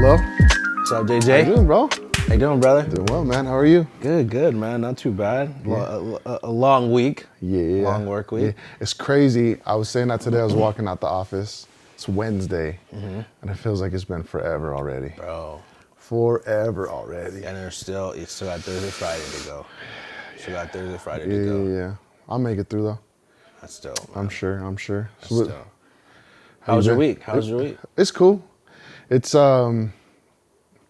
Hello. What's up, JJ? How you doing, bro? How you doing, brother? Doing well, man. How are you? Good, man. Not too bad. Yeah. A long week. Yeah. Long work week. Yeah. It's crazy. I was saying that today. I was walking out the office. It's Wednesday, and it feels like it's been forever already. Bro. Forever already. And you still got Thursday, Friday to go. Still got Thursday, Friday Yeah, to go. yeah. I'll make it through though. That's dope, man. I'm sure. That's So, dope. How was your week? How was your week? It's cool. It's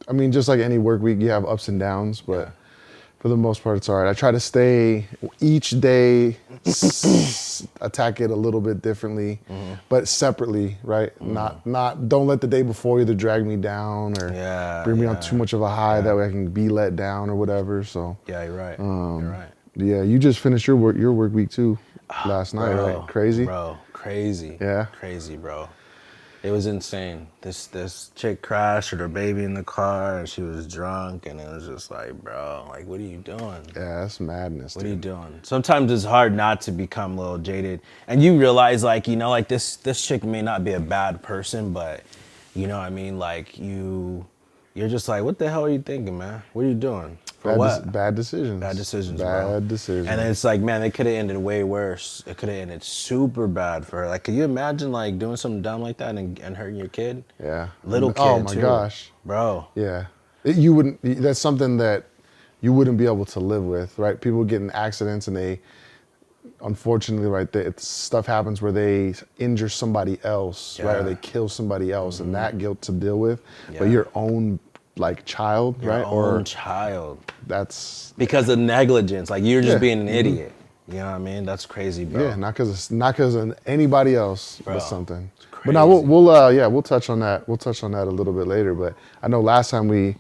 I mean, just like any work week, you have ups and downs, but for the most part, it's all right. I try to stay each day, attack it a little bit differently, but separately, right? Not. Don't let the day before either drag me down or bring me on too much of a high that way I can be let down or whatever. So Yeah, you're right. You're right. yeah, you just finished your work week too last night, right? Crazy, Bro, crazy. Yeah, crazy, bro. It was insane. This chick crashed with her baby in the car, and she was drunk, and it was just like, bro, like, what are you doing? Yeah, that's madness. What are you doing? Sometimes it's hard not to become a little jaded, and you realize, like, you know, like this chick may not be a bad person, but you know what I mean, like you're just like, what the hell are you thinking, man? What are you doing? For what? Bad decisions. Bad decisions, bro. Bad decisions. And it's like, man, it could have ended way worse. It could have ended super bad for her. Like, could you imagine, like, doing something dumb like that and hurting your kid? Yeah. Little kid, oh my too. gosh. Bro. Yeah. You wouldn't, that's something that you wouldn't be able to live with, right? People get in accidents and they, unfortunately, right, stuff happens where they injure somebody else, right? Or they kill somebody else and that guilt to deal with. But your own, like, child, Your right? own child. That's because of negligence. Like, you're just being an idiot. You know what I mean? That's crazy, bro. Yeah, not because of anybody else, but something. But now we'll touch on that. We'll touch on that a little bit later. But I know last time we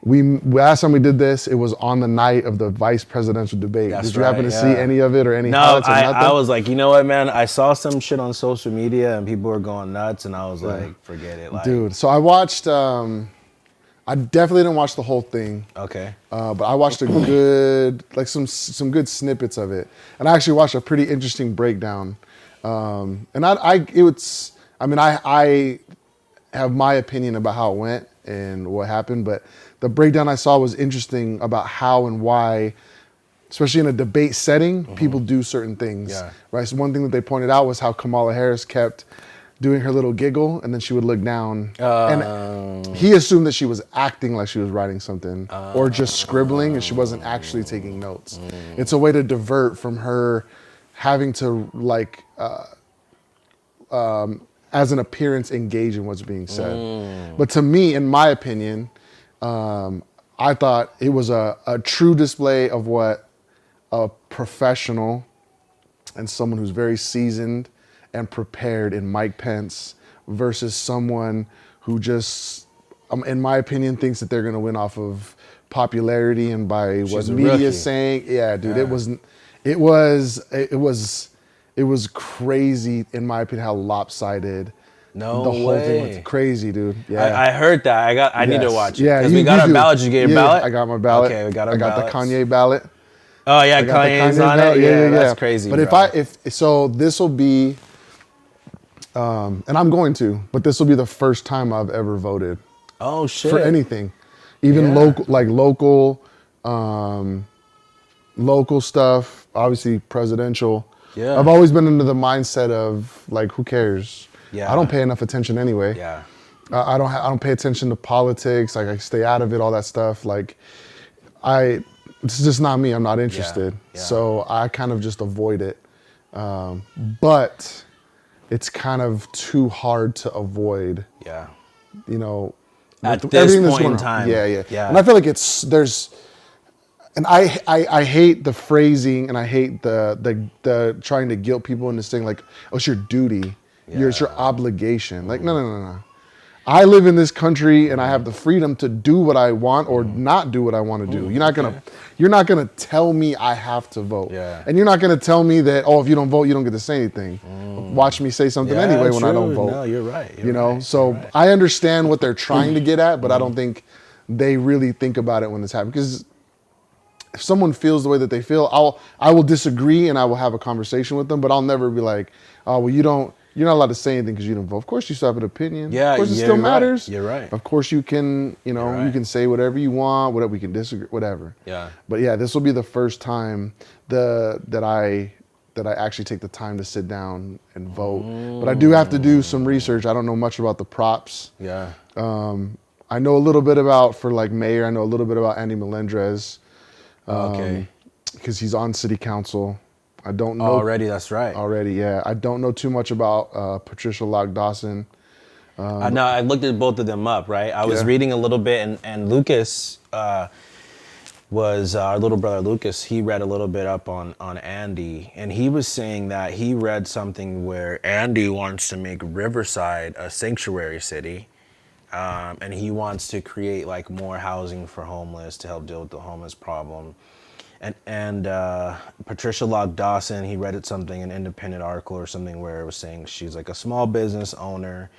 did this, it was on the night of the vice presidential debate. That's did you happen to see any of it or any No, highlights or nothing? I was like, you know what, man? I saw some shit on social media and people were going nuts, and I was like, forget it. Like, dude, so I watched. I definitely didn't watch the whole thing. Okay. But I watched a good, like some good snippets of it, and I actually watched a pretty interesting breakdown. And I have my opinion about how it went and what happened, but the breakdown I saw was interesting about how and why, especially in a debate setting, people do certain things. Yeah. Right. So one thing that they pointed out was how Kamala Harris kept doing her little giggle, and then she would look down. And he assumed that she was acting like she was writing something, or just scribbling, and she wasn't actually taking notes. It's a way to divert from her having to, like, as an appearance, engage in what's being said. But to me, in my opinion, I thought it was a true display of what a professional and someone who's very seasoned and prepared in Mike Pence versus someone who just, in my opinion, thinks that they're going to win off of popularity and by what media is saying. Yeah, dude, it was crazy, in my opinion, how lopsided. No the whole thing was crazy, dude. Yeah, I heard that. I need to watch it. Yeah, because we got our ballot. Did you get your ballot? I got my ballot. Okay, we got our I got ballots. the Kanye ballot. Oh yeah, Kanye's on it. Yeah, that's crazy. But so this will be, and I'm going to, but this will be the first time I've ever voted. Oh shit. For anything, even local stuff. Obviously presidential. Yeah. I've always been into the mindset of, like, who cares? Yeah. I don't pay enough attention anyway. Yeah. I don't pay attention to politics. Like, I stay out of it, all that stuff. Like, it's just not me. I'm not interested. Yeah. So I kind of just avoid it. But it's kind of too hard to avoid. Yeah. You know, at this point in time. Yeah. And I feel like and I hate the phrasing, and I hate the trying to guilt people into saying, like, oh, it's your duty. It's your obligation. Like, no. I live in this country and I have the freedom to do what I want or not do what I want to do. You're not gonna tell me I have to vote. Yeah. And you're not gonna tell me that, oh, if you don't vote, you don't get to say anything. Watch me say something anyway when I don't vote. No, you're right. I understand what they're trying to get at, but I don't think they really think about it when it's happening. Because if someone feels the way that they feel, I will disagree and I will have a conversation with them, but I'll never be like, oh, well, you you're not allowed to say anything because you didn't vote. Of course, you still have an opinion. Yeah, of course, it yeah, still you're right. matters. You're right. Of course, you can, you know, You're right. you can say whatever you want, whatever we can disagree, whatever. Yeah. But yeah, this will be the first time that I actually take the time to sit down and vote. But I do have to do some research. I don't know much about the props. Yeah. I know a little bit about, for like mayor, I know a little bit about Andy Melendrez. Okay. Because he's on city council. I don't know. Already, that's right. Already, yeah. I don't know too much about Patricia Locke Dawson. I know. I looked at both of them up, right? I was Yeah. reading a little bit, and Lucas was our little brother Lucas. He read a little bit up on Andy, and he was saying that he read something where Andy wants to make Riverside a sanctuary city, and he wants to create like more housing for homeless to help deal with the homeless problem. And Patricia Locke Dawson, he read it something, an independent article or something where it was saying she's like a small business owner.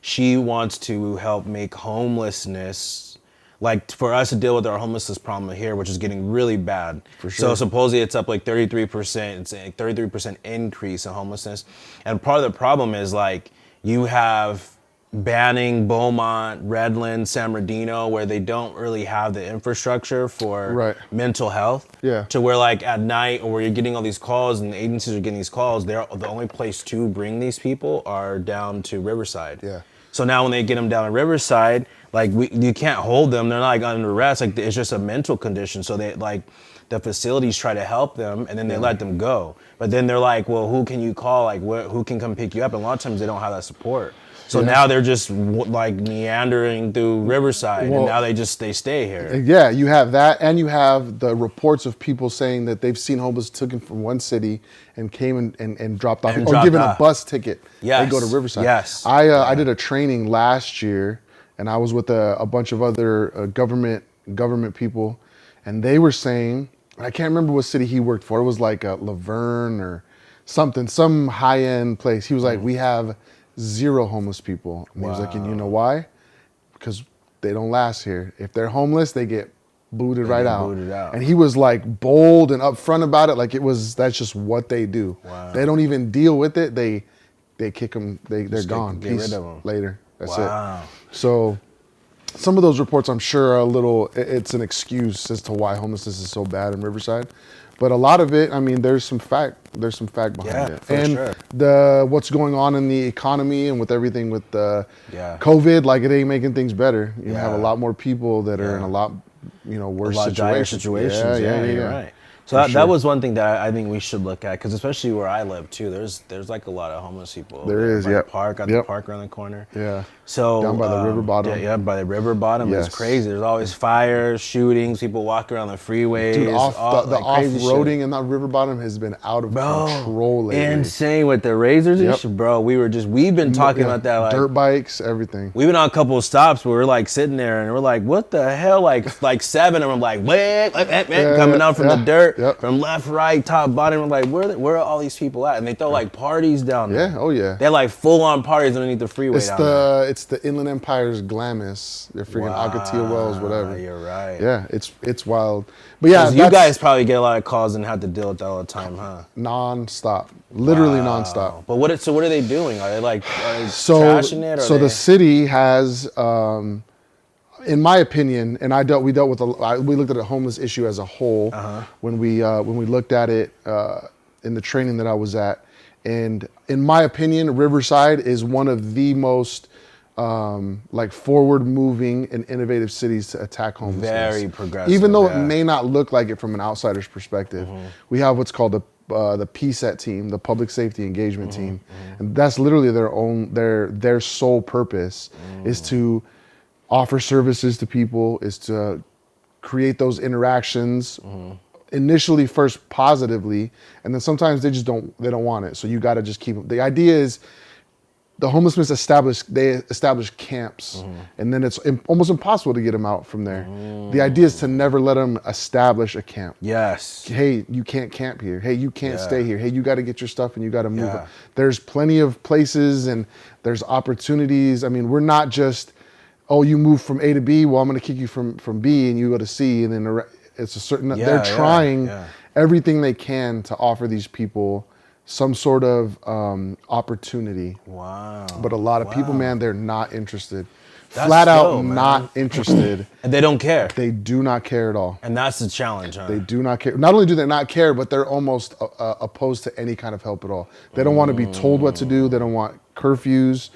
She wants to help make homelessness, like for us to deal with our homelessness problem here, which is getting really bad. For sure. So supposedly it's up like 33%. It's a 33% increase in homelessness. And part of the problem is like you have Banning, Beaumont, Redland, San Bernardino, where they don't really have the infrastructure for Right. mental health. Yeah. To where like at night or where you're getting all these calls and the agencies are getting these calls, they're the only place to bring these people are down to Riverside. Yeah. So now when they get them down in Riverside, like you can't hold them. They're not like under arrest. Like it's just a mental condition. So they like the facilities try to help them and then they let them go. But then they're like, well, who can you call? Like who can come pick you up? And a lot of times they don't have that support. So now they're just like meandering through Riverside, Well, and now they stay here. Yeah, you have that, and you have the reports of people saying that they've seen homeless taken from one city and came and dropped off, And or dropped given a off. bus ticket. Yes. They go to Riverside. Yes. I did a training last year, and I was with a bunch of other government people, and they were saying, I can't remember what city he worked for. It was like Laverne or something, some high-end place. He was like, we have 0 homeless people. And he was like, and you know why? Because they don't last here. If they're homeless, they get booted right out. booted out. And he was like bold and upfront about it. Like that's just what they do. Wow. They don't even deal with it. They kick them. They're gone. get rid Peace. of 'em. Later. That's Wow. it. So some of those reports, I'm sure, are a little. It's an excuse as to why homelessness is so bad in Riverside. But a lot of it, I mean, there's some fact behind Yeah, it. for And sure. what's going on in the economy and with everything with Yeah. COVID, like it ain't making things better. You have a Yeah. lot more people that are in a lot, worse A lot of dire situations. situations. Yeah, yeah. you're right. So For that sure. was one thing that I think we should look at, because especially where I live too, there's like a lot of homeless people. There is, by the yep. park, got the Yep. park around the corner. Yeah. So Down by the river bottom. Yeah, by the river bottom. Yes. It's crazy. There's always fires, shootings, people walking around the freeways. Dude, the like crazy shit. off-roading in that river bottom has been out of control lately. Insane with the razors and Yep. shit, bro. We've been talking about that. Like, dirt bikes, everything. we've been on a couple of stops where we're like sitting there and we're like, what the hell? Like 7 of them like, coming out from the dirt, Yep. from left, right, top, bottom. We're like, where are all these people at? And they throw like parties down there. Yeah, oh yeah. They're like full on parties underneath the freeway It's down there. it's the Inland Empire's Glamis. They're freaking Agatia Wells, whatever. You're right. Yeah, it's wild. But yeah, 'Cause you guys probably get a lot of calls and have to deal with that all the time, huh? non-stop, literally non-stop. But what are they doing? Are they like So, trashing it? Or so the city has, in my opinion, and we dealt with we looked at a homeless issue as a whole when we looked at it in the training that I was at, and in my opinion, Riverside is one of the most like forward-moving and innovative cities to attack homelessness. Very progressive, even though yeah. it may not look like it from an outsider's perspective. We have what's called the PSET team, the Public Safety Engagement Team, and that's literally their sole purpose is to offer services to people, is to create those interactions. Initially, first positively, and then sometimes they don't want it. So you got to just keep them. The idea is the homelessness establish camps, and then it's almost impossible to get them out from there. The idea is to never let them establish a camp. Yes. Hey, you can't camp here. Hey, you can't stay here. Hey, you got to get your stuff and you got to move. Yeah. There's plenty of places and there's opportunities. I mean, we're not just, oh, you move from A to B. Well, I'm going to kick you from B and you go to C, and then it's a certain. They're trying everything they can to offer these people some sort of opportunity. Wow. But a lot of people, man, they're not interested. That's Flat out dope, man. not interested. And they don't care. They do not care at all. And that's the challenge, huh? They do not care. Not only do they not care, but they're almost opposed to any kind of help at all. They don't want to be told what to do. They don't want curfews.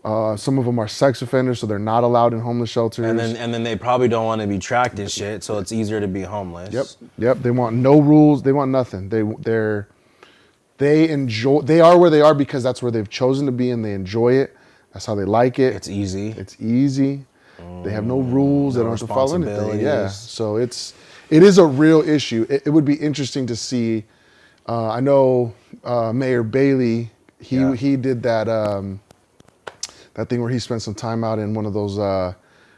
Some of them are sex offenders, so they're not allowed in homeless shelters. And then they probably don't want to be tracked and shit, so it's easier to be homeless. Yep. They want no rules. They want nothing. They are where they are because that's where they've chosen to be, and they enjoy it. That's how they like it. It's easy. It's easy. They have no rules. No they don't have to follow anything. Yeah. responsibilities. So it is a real issue. It would be interesting to see. I know Mayor Bailey. He did that that thing where he spent some time out in one of those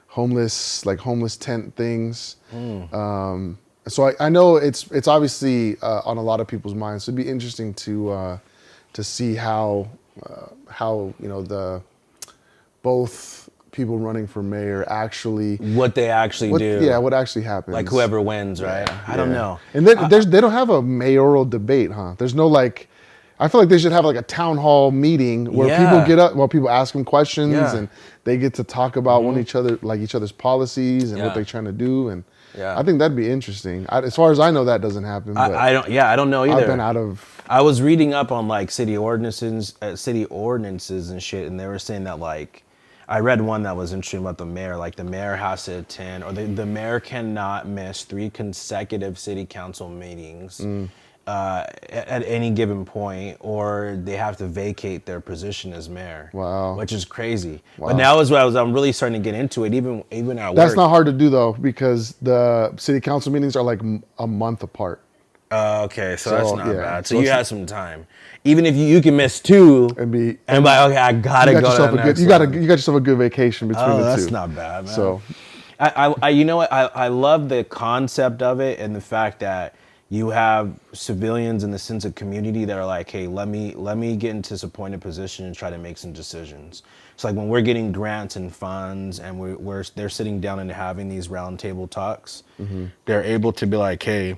homeless tent things. So I know it's obviously on a lot of people's minds. So it'd be interesting to see how the both people running for mayor actually What they actually do. Yeah, what actually happens. Like whoever wins, right? I don't know. And then they don't have a mayoral debate, huh? There's no like. I feel like they should have like a town hall meeting where people get up, people ask them questions, and they get to talk about each other's policies and what they're trying to do. And I think that'd be interesting. As far as I know, that doesn't happen. But I don't know either. I've been out of. I was reading up on like city ordinances and shit, and they were saying that like, I read one that was interesting about the mayor. Like the mayor has to attend, or the mayor cannot miss 3 consecutive city council meetings. At any given point, or they have to vacate their position as mayor. Wow. Which is crazy. Wow. But now is what I'm really starting to get into it, even at work. That's not hard to do though, because the city council meetings are like a month apart. Okay, so that's not bad. So So you have some time. Even if you can miss 2 and be like, okay, I gotta go to the next you got yourself a good vacation between the two. That's not bad, man. So I you know what? I love the concept of it and the fact that you have civilians in the sense of community that are like, hey, let me get into this appointed position and try to make some decisions. It's like when we're getting grants and funds and they're sitting down and having these roundtable talks, they're able to be like, hey,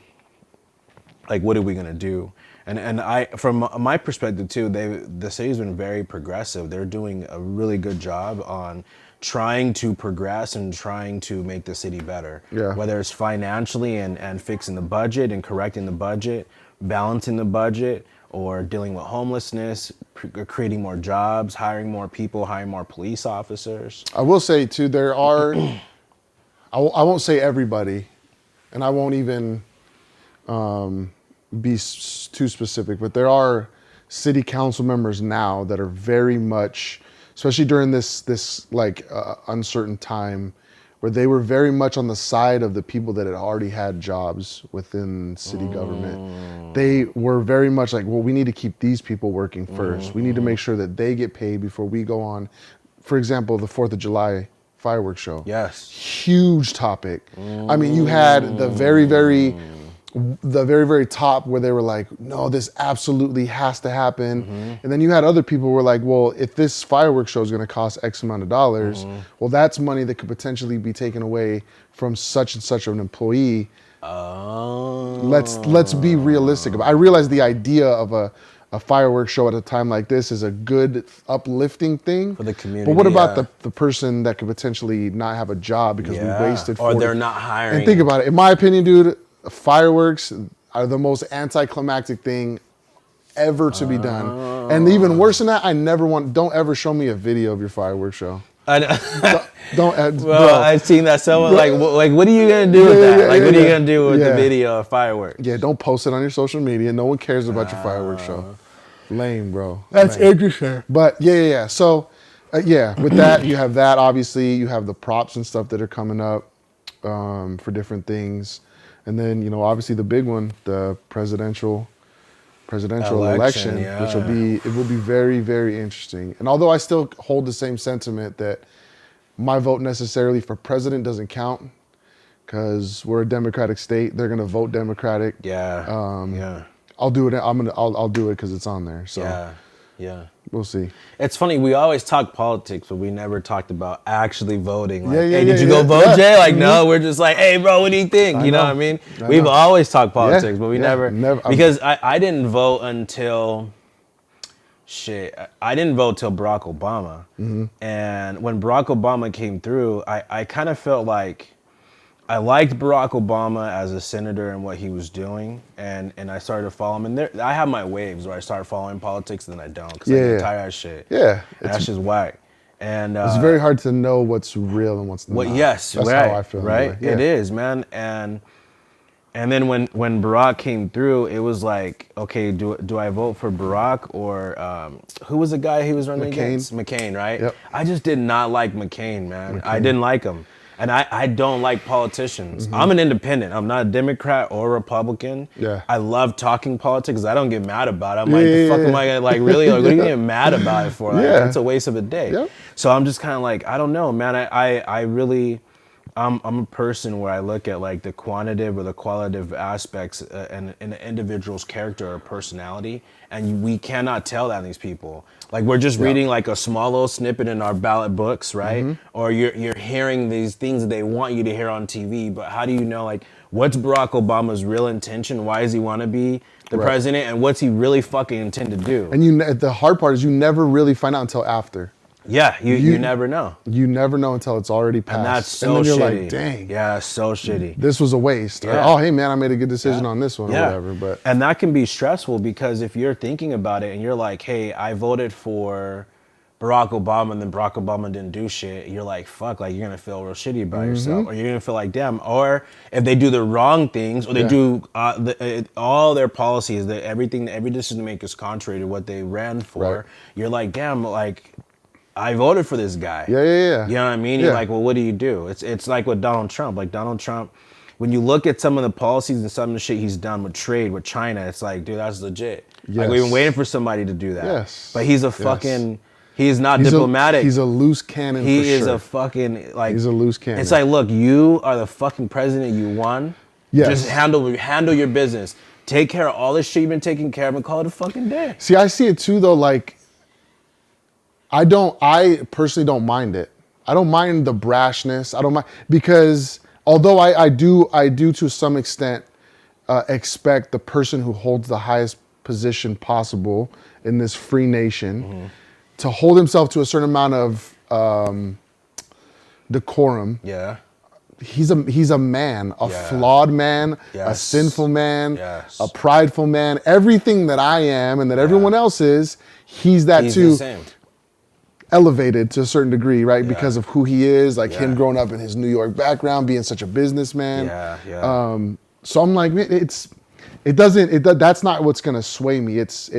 like what are we gonna do? And I, from my perspective too, the city's been very progressive. They're doing a really good job on trying to progress and trying to make the city better. Yeah. Whether it's financially and fixing the budget and correcting the budget, balancing the budget, or dealing with homelessness, creating more jobs, hiring more people, hiring more police officers. I will say too, there are, I won't say everybody, and I won't even be too specific, but there are city council members now that are very much, especially during this uncertain time, where they were very much on the side of the people that had already had jobs within city government. They were very much like, well, we need to keep these people working first. We need to make sure that they get paid before we go on. For example, the 4th of July fireworks show. Yes. Huge topic. I mean, you had the very, very top where they were like, no, this absolutely has to happen. And then you had other people who were like, well, if this fireworks show is going to cost X amount of dollars, well, that's money that could potentially be taken away from such and such an employee. Let's be realistic. I realize the idea of a fireworks show at a time like this is a good uplifting thing for the community. But what about the person that could potentially not have a job because we wasted or they're not hiring? And think about it. In my opinion, dude, fireworks are the most anticlimactic thing ever to be done. And even worse than that, don't ever show me a video of your fireworks show. I know. Don't well, I've seen that someone like what are you gonna do with that? What are you gonna do with the video of fireworks? Yeah, don't post it on your social media. No one cares about your fireworks show. Lame, bro. That's interesting. But yeah. So with that, you have that. Obviously, you have the props and stuff that are coming up for different things. And then, obviously the big one, the presidential election, which will be very, very interesting. And although I still hold the same sentiment that my vote necessarily for president doesn't count, because we're a democratic state, they're gonna vote Democratic. I'll do it. I'll do it because it's on there. So we'll see. It's funny, we always talk politics, but we never talked about actually voting. Like, hey, did you go vote, Jay? Like, no, we're just like, hey, bro, what do you think? You know what I mean? We've always talked politics, but we never. Because I didn't vote until shit, I didn't vote till Barack Obama. And when Barack Obama came through, I kind of felt like I liked Barack Obama as a senator and what he was doing, and I started to follow him. And I have my waves where I start following politics, and then I don't, because I get tired of that shit. Yeah. And that's just whack. And it's very hard to know what's real and what's not. Yes, that's right, how I feel. Right, Yeah. it is, man. And then when Barack came through, it was like, okay, do I vote for Barack or who was the guy he was running against? McCain, right? Yep. I just did not like McCain, man. I didn't like him. And I don't like politicians. I'm an independent. I'm not a Democrat or Republican. Yeah. I love talking politics. I don't get mad about it. I'm like, the fuck am I gonna, like, really? Like, what are you getting mad about it for? Like, it's a waste of a day. Yep. So I'm just kind of like, I don't know, man. I really, I'm a person where I look at like the quantitative or the qualitative aspects in an individual's character or personality, and we cannot tell that in these people. Like, we're just reading like a small little snippet in our ballot books, right? Or you're hearing these things that they want you to hear on TV, but how do you know, like, what's Barack Obama's real intention? Why does he want to be the president, and what's he really fucking intend to do? And the hard part is you never really find out until after. Yeah, you never know. You never know until it's already passed. And that's so and then you're shitty. like, dang. Yeah, so shitty. This was a waste. Or, Yeah. oh, hey, man, I made a good decision on this one or whatever. But And that can be stressful, because if you're thinking about it and you're like, hey, I voted for Barack Obama and then Barack Obama didn't do shit, you're like, fuck, like, you're going to feel real shitty about yourself. Or you're going to feel like, damn. Or if they do the wrong things, or they do all their policies, every decision they make is contrary to what they ran for, you're like, damn, like, I voted for this guy. Yeah. You know what I mean? Yeah. You're like, well, what do you do? It's like with Donald Trump. Like, Donald Trump, when you look at some of the policies and some of the shit he's done with trade with China, it's like, dude, that's legit. Like, we've been waiting for somebody to do that. Yes. But he's a fucking, he's not diplomatic. He's a loose cannon for sure. He is a fucking, like. He's a loose cannon. It's like, look, you are the fucking president, you won. Yes. Just handle your business. Take care of all this shit you've been taking care of and call it a fucking day. See, I see it too, though, like, I personally don't mind it. I don't mind the brashness. I don't mind, because although I do to some extent expect the person who holds the highest position possible in this free nation to hold himself to a certain amount of decorum. Yeah. He's a man, a flawed man, a sinful man, a prideful man. Everything that I am and that everyone else is, he's too. The same. Elevated to a certain degree, right? Because of who he is, like him growing up in his New York background, being such a businessman. So I'm like, that's not what's gonna sway me. It's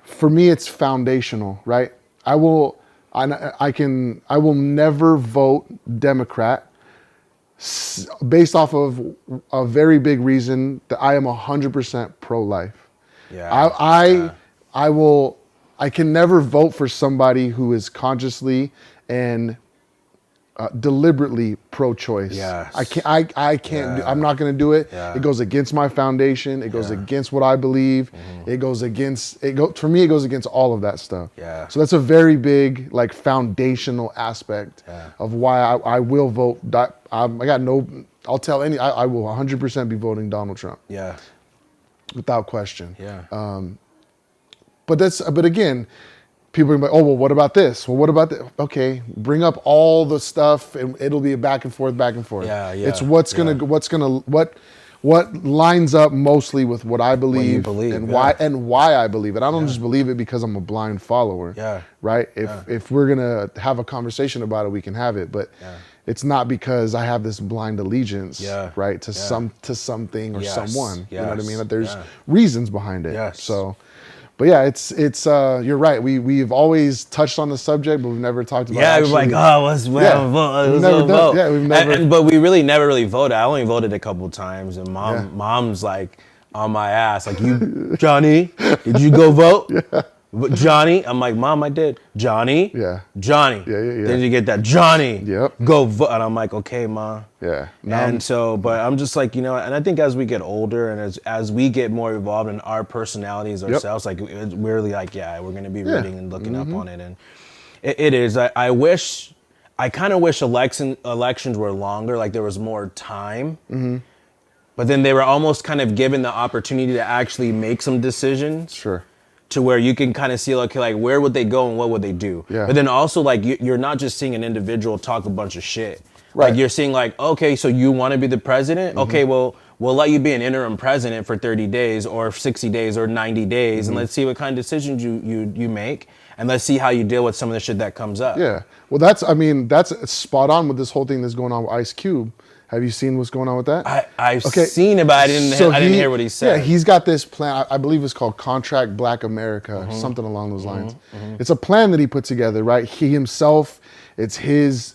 for me, it's foundational, right? I will never vote Democrat based off of a very big reason that I am 100% pro-life. I can never vote for somebody who is consciously and deliberately pro-choice. I can't. I'm not going to do it. It goes against my foundation. It goes against what I believe. It goes against. For me, it goes against all of that stuff. So that's a very big, like, foundational aspect of why I will vote. I will 100% be voting Donald Trump. Without question. But again, people are like, oh, well, what about this? Well, what about that? Okay, bring up all the stuff, and it'll be a back and forth. It's what lines up mostly with what I believe, why I believe it. I don't just believe it because I'm a blind follower. Right? If we're gonna have a conversation about it, we can have it, but it's not because I have this blind allegiance, right, to something or someone. You know what I mean? There's reasons behind it. So. But yeah, it's you're right. We've always touched on the subject, but we've never talked about. We're like, oh, let's vote. We've never. But we really never really voted. I only voted a couple times, and mom's like on my ass, like, you, Johnny, did you go vote? Johnny, I'm like, Mom, I did. Johnny, Johnny, Did you get that? Johnny, go vote. And I'm like, okay, Ma. And so, but I'm just like, you know, and I think as we get older and as we get more evolved in our personalities ourselves, like, we're really like, we're gonna be reading and looking up on it, and it is. I kind of wish elections were longer, like there was more time. But then they were almost kind of given the opportunity to actually make some decisions. to where you can kind of see, okay, like where would they go and what would they do? Yeah. But then also like you're not just seeing an individual talk a bunch of shit. Right. Like you're seeing like, okay, so you want to be the president? Okay, well, we'll let you be an interim president for 30 days or 60 days or 90 days, and let's see what kind of decisions you make, and let's see how you deal with some of the shit that comes up. Yeah. Well, that's spot on with this whole thing that's going on with Ice Cube. Have you seen what's going on with that? I've seen it, but I didn't hear what he said. Yeah, he's got this plan. I believe it's called Contract Black America, something along those lines. It's a plan that he put together, right? He himself, it's his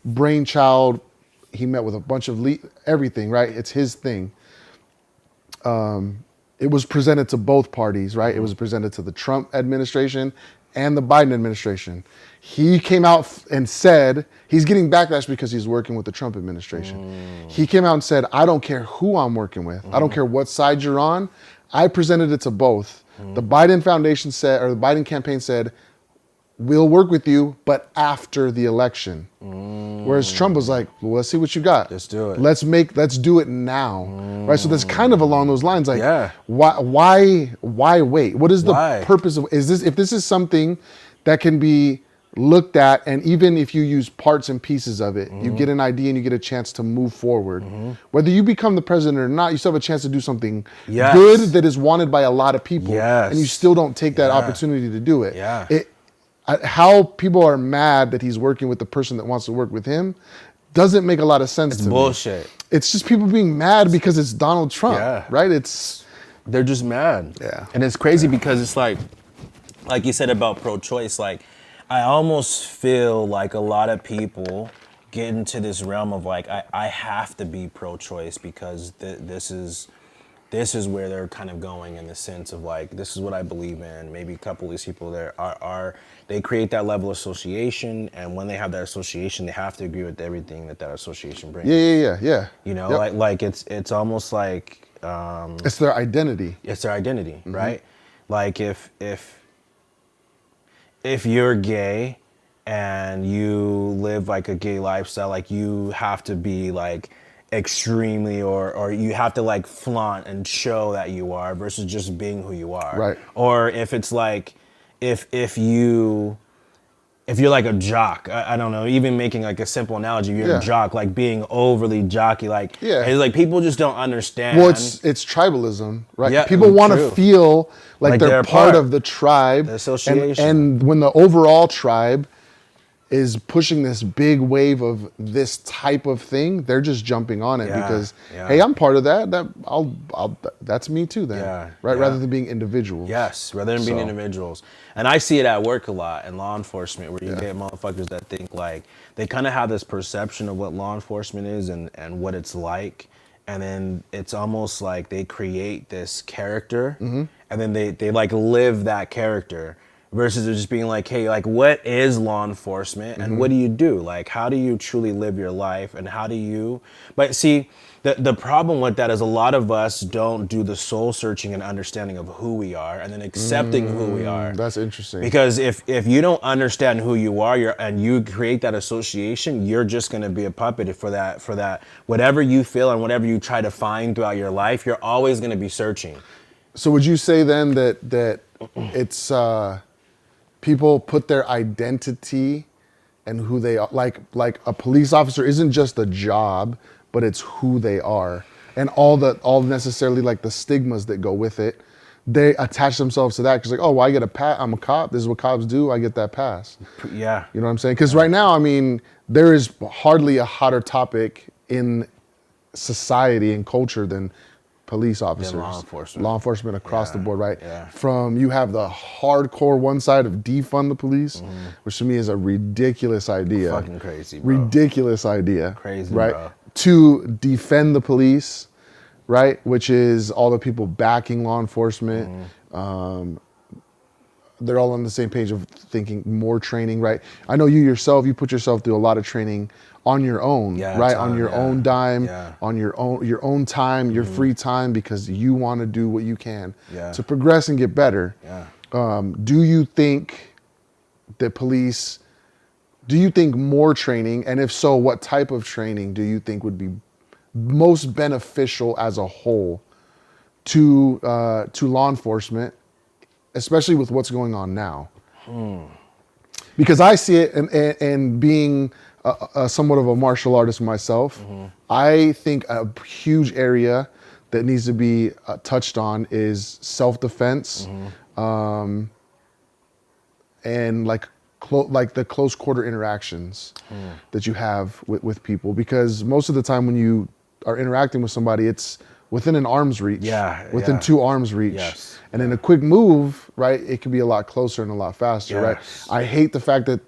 brainchild. He met with a bunch of everything, right? It's his thing. It was presented to both parties, right? It was presented to the Trump administration and the Biden administration. He came out and said, he's getting backlash because he's working with the Trump administration. He came out and said, I don't care who I'm working with. I don't care what side you're on. I presented it to both. The Biden Foundation said, or the Biden campaign said, we'll work with you, but after the election. Whereas Trump was like, well, let's see what you got. Let's do it. Let's do it now. Right? So that's kind of along those lines. Like, Yeah. why wait? What is the purpose of, if this is something that can be looked at, and even if you use parts and pieces of it, you get an idea and you get a chance to move forward. Whether you become the president or not, you still have a chance to do something good that is wanted by a lot of people. Yes. And you still don't take that opportunity to do it. Yeah. How people are mad that he's working with the person that wants to work with him doesn't make a lot of sense to me. Bullshit. It's just people being mad because it's Donald Trump, right? They're just mad. Yeah. And it's crazy because it's like you said about pro-choice, like I almost feel like a lot of people get into this realm of like, I have to be pro-choice because this is where they're kind of going, in the sense of like, this is what I believe in. Maybe a couple of these people there they create that level of association, and when they have that association, they have to agree with everything that association brings. Yeah. You know, like it's almost like it's their identity. It's their identity, right? Like if you're gay and you live like a gay lifestyle, like you have to be like extremely or you have to like flaunt and show that you are, versus just being who you are. Right. Or if it's like if you're like a jock, I don't know, even making like a simple analogy, you're a jock, like being overly jockey, like it's like people just don't understand. Well, it's tribalism, right? Yeah, people want true. to feel like they're part of the tribe, the association. And when the overall tribe is pushing this big wave of this type of thing, they're just jumping on it because, hey, I'm part of that. That's me too then, right? Rather than being individuals. Yes, rather than being individuals. And I see it at work a lot in law enforcement, where you get motherfuckers that think like, they kind of have this perception of what law enforcement is and what it's like. And then it's almost like they create this character and then they like live that character. Versus it just being like, hey, like, what is law enforcement and what do you do? Like, how do you truly live your life, and how do you... But see, the problem with that is a lot of us don't do the soul searching and understanding of who we are, and then accepting who we are. That's interesting. Because if you don't understand who you are, and you create that association, you're just going to be a puppet for that. Whatever you feel and whatever you try to find throughout your life, you're always going to be searching. So would you say then that it's... people put their identity and who they are, like a police officer isn't just a job, but it's who they are, and all necessarily like the stigmas that go with it. They attach themselves to that because like, oh, well, I get a pass. I'm a cop. This is what cops do. I get that pass. Yeah. You know what I'm saying? Because right now, I mean, there is hardly a hotter topic in society and culture than police officers, law enforcement across the board, right? Yeah. From you have the hardcore one side of defund the police, which to me is a ridiculous idea. Fucking crazy, bro. Ridiculous idea. Crazy, right? bro. To defend the police, right? Which is all the people backing law enforcement. They're all on the same page of thinking more training, right? I know you yourself, you put yourself through a lot of training on your own, right? On your own dime, on your own time, your free time, because you want to do what you can to progress and get better. Do you think that police, do you think more training, and if so, what type of training do you think would be most beneficial as a whole to law enforcement, especially with what's going on now. Because I see it, and being somewhat of a martial artist myself, I think a huge area that needs to be touched on is self-defense, and like the close quarter interactions that you have with people. Because most of the time when you are interacting with somebody, it's within an arm's reach, within 2 arms reach. Yes. And in a quick move, right, it can be a lot closer and a lot faster, right? I hate the fact that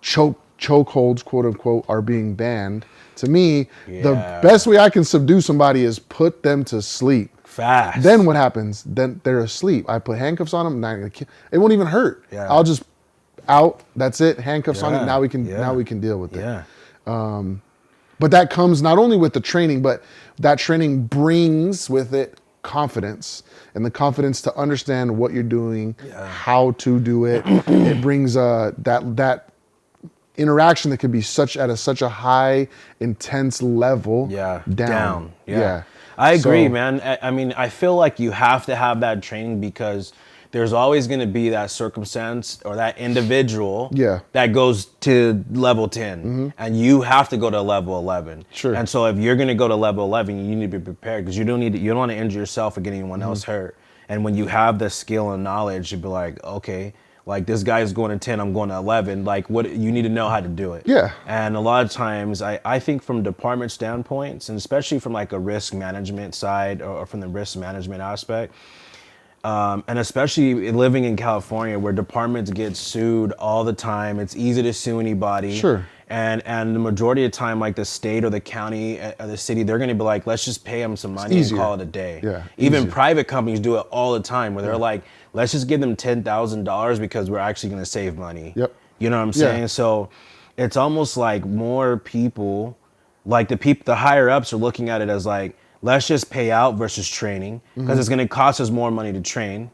chokeholds, quote unquote, are being banned. To me, the best way I can subdue somebody is put them to sleep. Fast. Then what happens? Then they're asleep. I put handcuffs on them. It won't even hurt. I'll just out. That's it. Handcuffs on it. Now we can deal with it. But that comes not only with the training, but that training brings with it confidence, and the confidence to understand what you're doing, how to do it. It brings that interaction that could be such a high, intense level down. I agree, man. I mean, I feel like you have to have that training because there's always going to be that circumstance or that individual that goes to level 10 and you have to go to level 11. Sure. And so if you're going to go to level 11, you need to be prepared because you don't want to injure yourself or get anyone else hurt. And when you have the skill and knowledge, you'd be like, okay, like this guy is going to 10, I'm going to 11. Like what you need to know how to do it. And a lot of times I think from department standpoints, and especially from like a risk management side or from the risk management aspect, and especially living in California where departments get sued all the time. It's easy to sue anybody. Sure. And the majority of the time, like the state or the county or the city, they're going to be like, let's just pay them some money and call it a day. Even private companies do it all the time where they're like, let's just give them $10,000 because we're actually going to save money. You know what I'm saying? So it's almost like more people, like the higher ups are looking at it as like, let's just pay out versus training because it's going to cost us more money to train.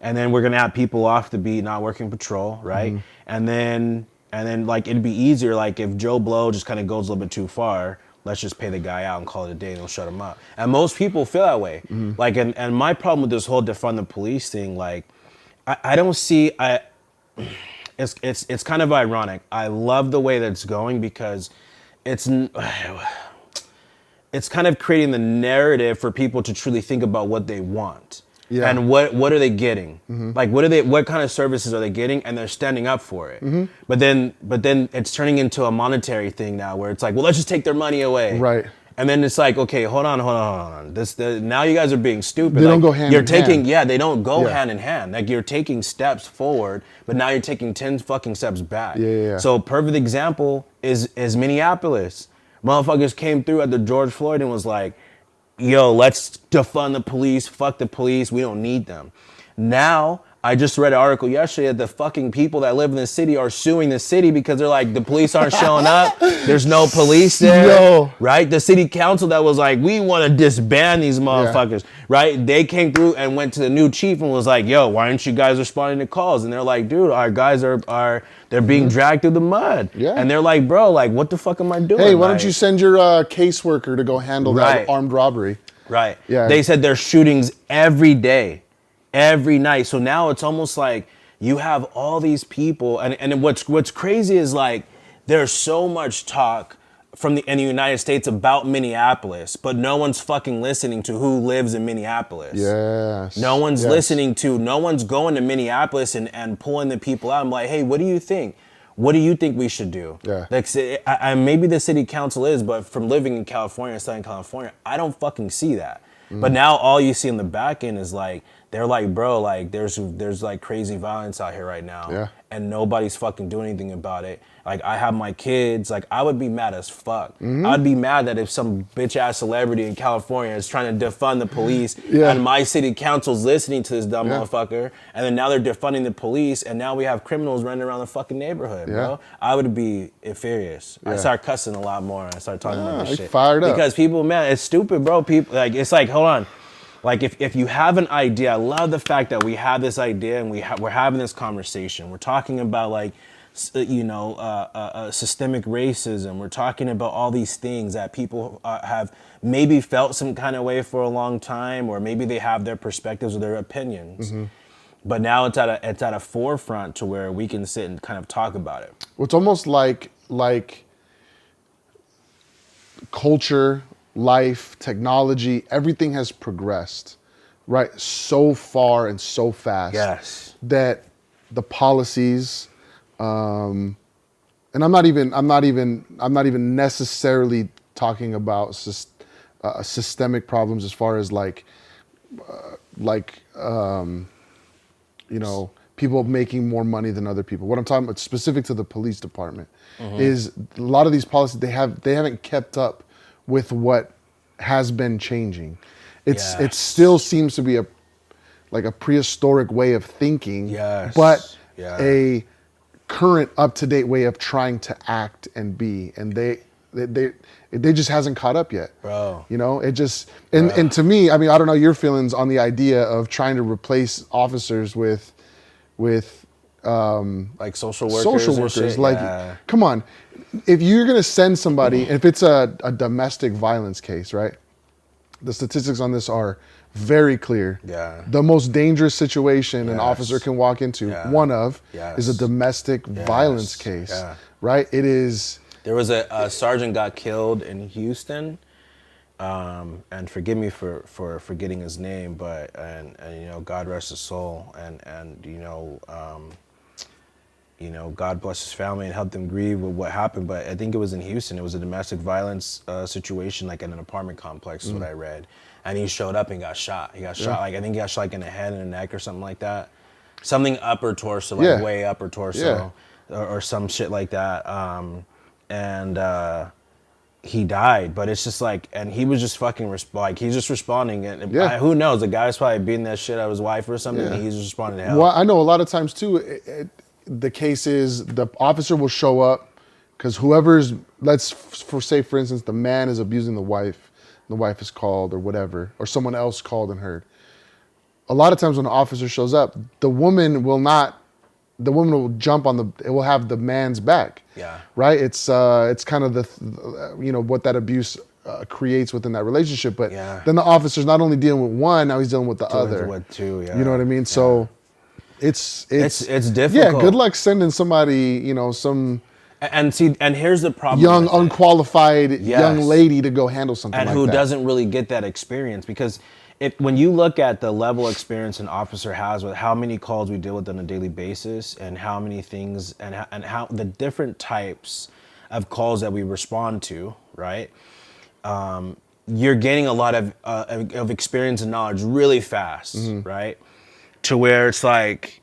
And then we're going to have people off the beat, not working patrol, right? And then like it'd be easier, like if Joe Blow just kind of goes a little bit too far, let's just pay the guy out and call it a day and they'll shut him up. And most people feel that way. Like, and my problem with this whole defund the police thing, like, I don't see, it's kind of ironic. I love the way that it's going because it's kind of creating the narrative for people to truly think about what they want. And what are they getting? Like what kind of services are they getting? And they're standing up for it. But then it's turning into a monetary thing now where it's like, well, let's just take their money away. Right. And then it's like, okay, hold on. Now you guys are being stupid. They don't go hand in hand. Yeah, they don't go hand in hand. Like you're taking steps forward, but now you're taking 10 fucking steps back. So perfect example is Minneapolis. Motherfuckers came through at the George Floyd and was like, yo, let's defund the police, fuck the police, we don't need them. Now, I just read an article yesterday that the fucking people that live in the city are suing the city because they're like, the police aren't showing up, there's no police there, right? The city council that was like, we want to disband these motherfuckers, right? They came through and went to the new chief and was like, yo, why aren't you guys responding to calls? And they're like, dude, our guys they're being dragged through the mud. And they're like, bro, like, what the fuck am I doing? Hey, why don't you send your caseworker to go handle that armed robbery? They said there's shootings every day, every night. So now it's almost like you have all these people, and what's crazy is like there's so much talk in the United States about Minneapolis, but no one's fucking listening to who lives in Minneapolis. No one's listening to, no one's going to Minneapolis and pulling the people out. I'm like, hey, what do you think? What do you think we should do? Like, maybe the city council is, but from living in California, Southern California, I don't fucking see that. But now all you see in the back end is like, they're like, bro, like there's like crazy violence out here right now. And nobody's fucking doing anything about it. Like I have my kids, like I would be mad as fuck. I'd be mad that if some bitch ass celebrity in California is trying to defund the police and my city council's listening to this dumb motherfucker, and then now they're defunding the police and now we have criminals running around the fucking neighborhood, bro. I would be furious. I start cussing a lot more and I start talking about this shit. Fired up. Because people, man, it's stupid, bro. People, like, it's like, hold on. Like if you have an idea, I love the fact that we have this idea and we're having this conversation. We're talking about like systemic racism. We're talking about all these things that people have maybe felt some kind of way for a long time, or maybe they have their perspectives or their opinions. But now it's at a forefront to where we can sit and kind of talk about it. Well, it's almost like culture, life, technology, everything has progressed, right? So far and so fast. Yes. That the policies, and I'm not even necessarily talking about systemic problems as far as people making more money than other people. What I'm talking about specific to the police department is a lot of these policies, they haven't kept up with what has been changing. It still seems to be a prehistoric way of thinking, but a current up-to-date way of trying to act and be. And they just hasn't caught up yet. Bro. It just, and to me, I mean, I don't know your feelings on the idea of trying to replace officers with like social workers. Come on, if you're gonna send somebody, if it's a domestic violence case, right? The statistics on this are very clear. Yeah. The most dangerous situation an officer can walk into, is a domestic violence case, right? It is. There was a sergeant got killed in Houston, and forgive me for forgetting his name, but and God rest his soul, and God bless his family and help them grieve with what happened. But I think it was in Houston. It was a domestic violence situation, like in an apartment complex, is what I read. And he showed up and got shot. He got shot, I think he got shot in the head and the neck or something like that. Something upper torso, way upper torso, or some shit like that. And he died. But it's just like, and he was just fucking, he's just responding. And who knows? The guy's probably beating that shit out of his wife or something, and he's just responding to help. Well, I know a lot of times too, the case is the officer will show up because whoever's, say for instance, the man is abusing the wife is called or whatever, or someone else called and heard. A lot of times when an officer shows up, the woman will jump on it will have the man's back. Yeah. Right? It's kind of what that abuse creates within that relationship. But then the officer's not only dealing with one, now he's dealing with the other. With two, You know what I mean? So it's difficult. Yeah, good luck sending somebody, some and here's the problem. Young, unqualified young lady to go handle something like that. And who doesn't really get that experience, because when you look at the level of experience an officer has with how many calls we deal with on a daily basis and how many things and how the different types of calls that we respond to, right? You're gaining a lot of experience and knowledge really fast, right? To where it's like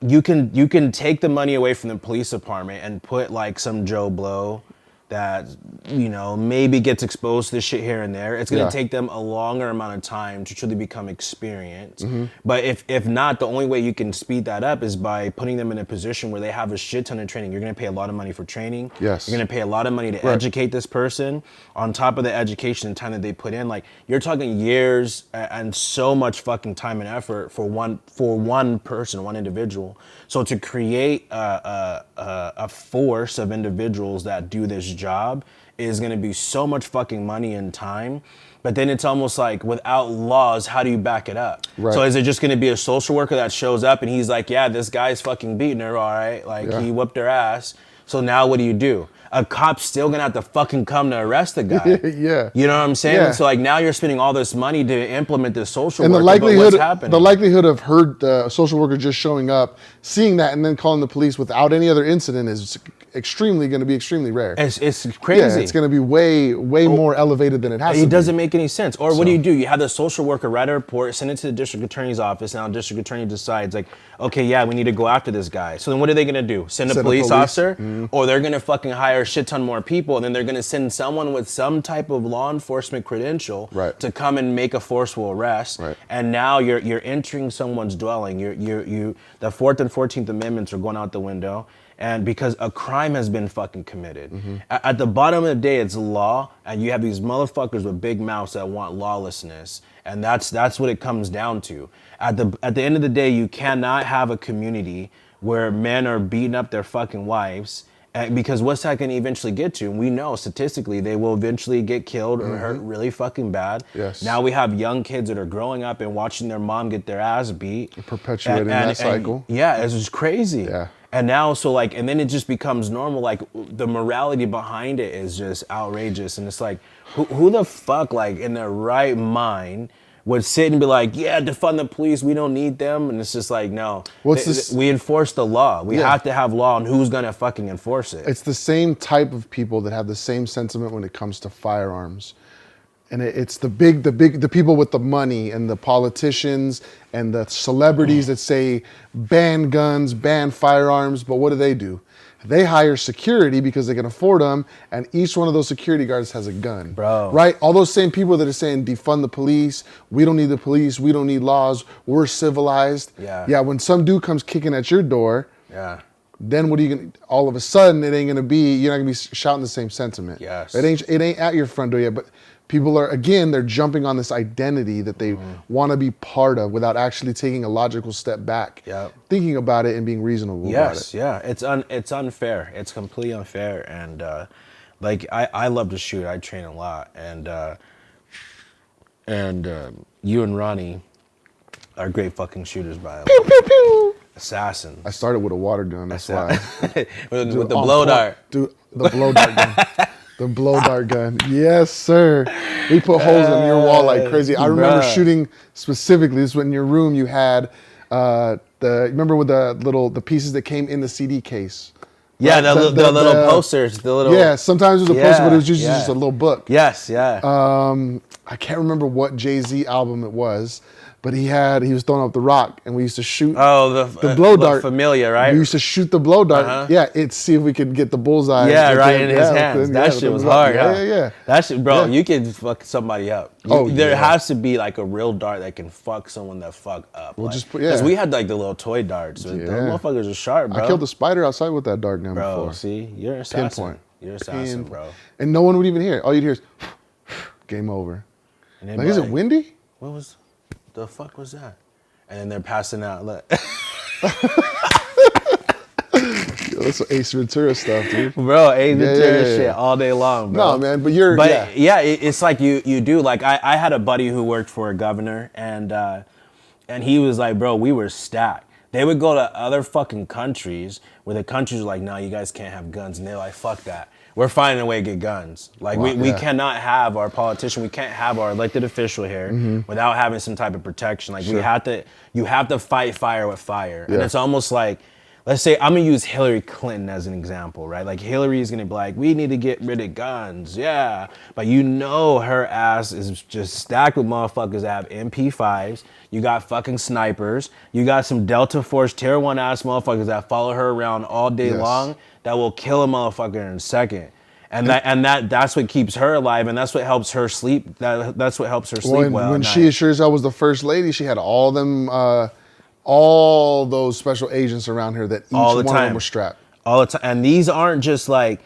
you can take the money away from the police department and put like some Joe Blow that maybe gets exposed to this shit here and there. It's gonna take them a longer amount of time to truly become experienced. But if not, the only way you can speed that up is by putting them in a position where they have a shit ton of training. You're gonna pay a lot of money for training. Yes. You're gonna pay a lot of money to educate this person. On top of the education and time that they put in, like you're talking years and so much fucking time and effort for one person, one individual. So to create a force of individuals that do this job is going to be so much fucking money and time. But then it's almost like without laws, how do you back it up? Right. So is it just going to be a social worker that shows up and he's like, yeah, this guy's fucking beating her, all right? Like he whooped her ass. So now what do? A cop's still gonna have to fucking come to arrest the guy. You know what I'm saying? So like now you're spending all this money to implement this social worker, but what's happening? The likelihood of the social worker just showing up, seeing that, and then calling the police without any other incident is going to be extremely rare. It's crazy. Yeah, it's going to be way more elevated than it has to be. It doesn't make any sense. Or what do? You have the social worker write a report, send it to the district attorney's office, and now the district attorney decides like, okay, yeah, we need to go after this guy. So then what are they going to do? Send a police officer? Or they're going to fucking hire a shit ton more people, and then they're going to send someone with some type of law enforcement credential to come and make a forceful arrest. And now you're entering someone's dwelling. The 4th and 14th Amendments are going out the window. And because a crime has been fucking committed. At the bottom of the day, it's law, and you have these motherfuckers with big mouths that want lawlessness, and that's what it comes down to. At the end of the day, you cannot have a community where men are beating up their fucking wives. And because what's that going to eventually get to? And we know statistically they will eventually get killed or hurt really fucking bad. Yes. Now we have young kids that are growing up and watching their mom get their ass beat. Perpetuating that cycle. Yeah, it's just crazy. Yeah. And now, so like, and then it just becomes normal. Like the morality behind it is just outrageous. And it's like, who the fuck, like in their right mind, would sit and be like, yeah, defund the police, we don't need them. And it's just like, no. We enforce the law. We have to have law, and who's gonna fucking enforce it? It's the same type of people that have the same sentiment when it comes to firearms. And it's the people with the money and the politicians and the celebrities that say ban guns, ban firearms, but what do? They hire security because they can afford them, and each one of those security guards has a gun. Bro. Right? All those same people that are saying defund the police, we don't need the police, we don't need laws, we're civilized. Yeah. Yeah, when some dude comes kicking at your door, Yeah. then what are you gonna, all of a sudden you're not gonna be shouting the same sentiment. Yes. It ain't at your front door yet, but people are, again, they're jumping on this identity that they want to be part of without actually taking a logical step back, thinking about it and being reasonable about it. Yeah. It's unfair. It's completely unfair. And like I love to shoot. I train a lot. And you and Ronnie are great fucking shooters, by the way. Pew, pew, pew. Assassins. I started with a water gun, that's why. with the blow dart. Dude, the blow dart gun. The blow dart gun. Yes, sir. We put holes in your wall like crazy. I remember shooting specifically, this was in your room, you had remember with the pieces that came in the CD case? Yeah, right? the little posters. Yeah, sometimes it was a poster, but it was usually just a little book. Yes, yeah. I can't remember what Jay-Z album it was, but he was throwing up the rock, and we used to shoot the blow dart. Familia, right? We used to shoot the blow dart. Yeah, see if we could get the bullseye. Yeah, right in his hands. That shit was hard. Yeah. That shit, bro. You can fuck somebody up. There has to be like a real dart that can fuck someone that fuck up. Well, like, because we had like the little toy darts. Those motherfuckers are sharp, bro. I killed a spider outside with that dart gun before. Bro, see, you're an assassin. Pinpoint. You're an assassin, bro. And no one would even hear it. All you'd hear is game over. Like, is it windy? What the fuck was that? And then they're passing out. Look. That's some Ace Ventura stuff, dude. Bro, Ace Ventura shit all day long, bro. No, man, but it's like you do. Like I had a buddy who worked for a governor, and he was like, bro, we were stacked. They would go to other fucking countries where the countries are like, no, you guys can't have guns, and they're like, fuck that. We're finding a way to get guns. Like we cannot have our politician, we can't have our elected official here without having some type of protection. Like you have to fight fire with fire. And it's almost like, let's say I'm gonna use Hillary Clinton as an example, right? Like Hillary is gonna be like, we need to get rid of guns, yeah. But you know her ass is just stacked with motherfuckers that have MP5s. You got fucking snipers. You got some Delta Force Tier 1 ass motherfuckers that follow her around all day long that will kill a motherfucker in a second. And that's what keeps her alive, and that's what helps her sleep. That's what helps her sleep well. When she sure as hell was the first lady, she had all them all those special agents around her that each one of them were strapped. All the time. And these aren't just like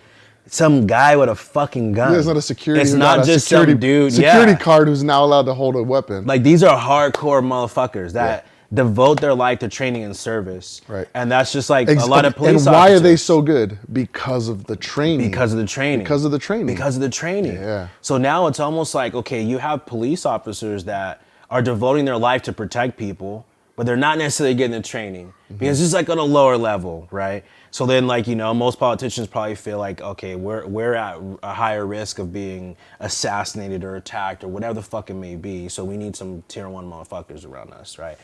some guy with a fucking gun. It's not a security. It's not just some dude. Security card who's now allowed to hold a weapon. Like these are hardcore motherfuckers that devote their life to training and service. Right. And that's just like a lot of police officers. And why are they so good? Because of the training. Because of the training. Because of the training. Because of the training. Yeah. So now it's almost like, okay, you have police officers that are devoting their life to protect people, but they're not necessarily getting the training because it's like on a lower level, right? So then, like, you know, most politicians probably feel like, okay, we're at a higher risk of being assassinated or attacked or whatever the fuck it may be. So we need some tier 1 motherfuckers around us, right?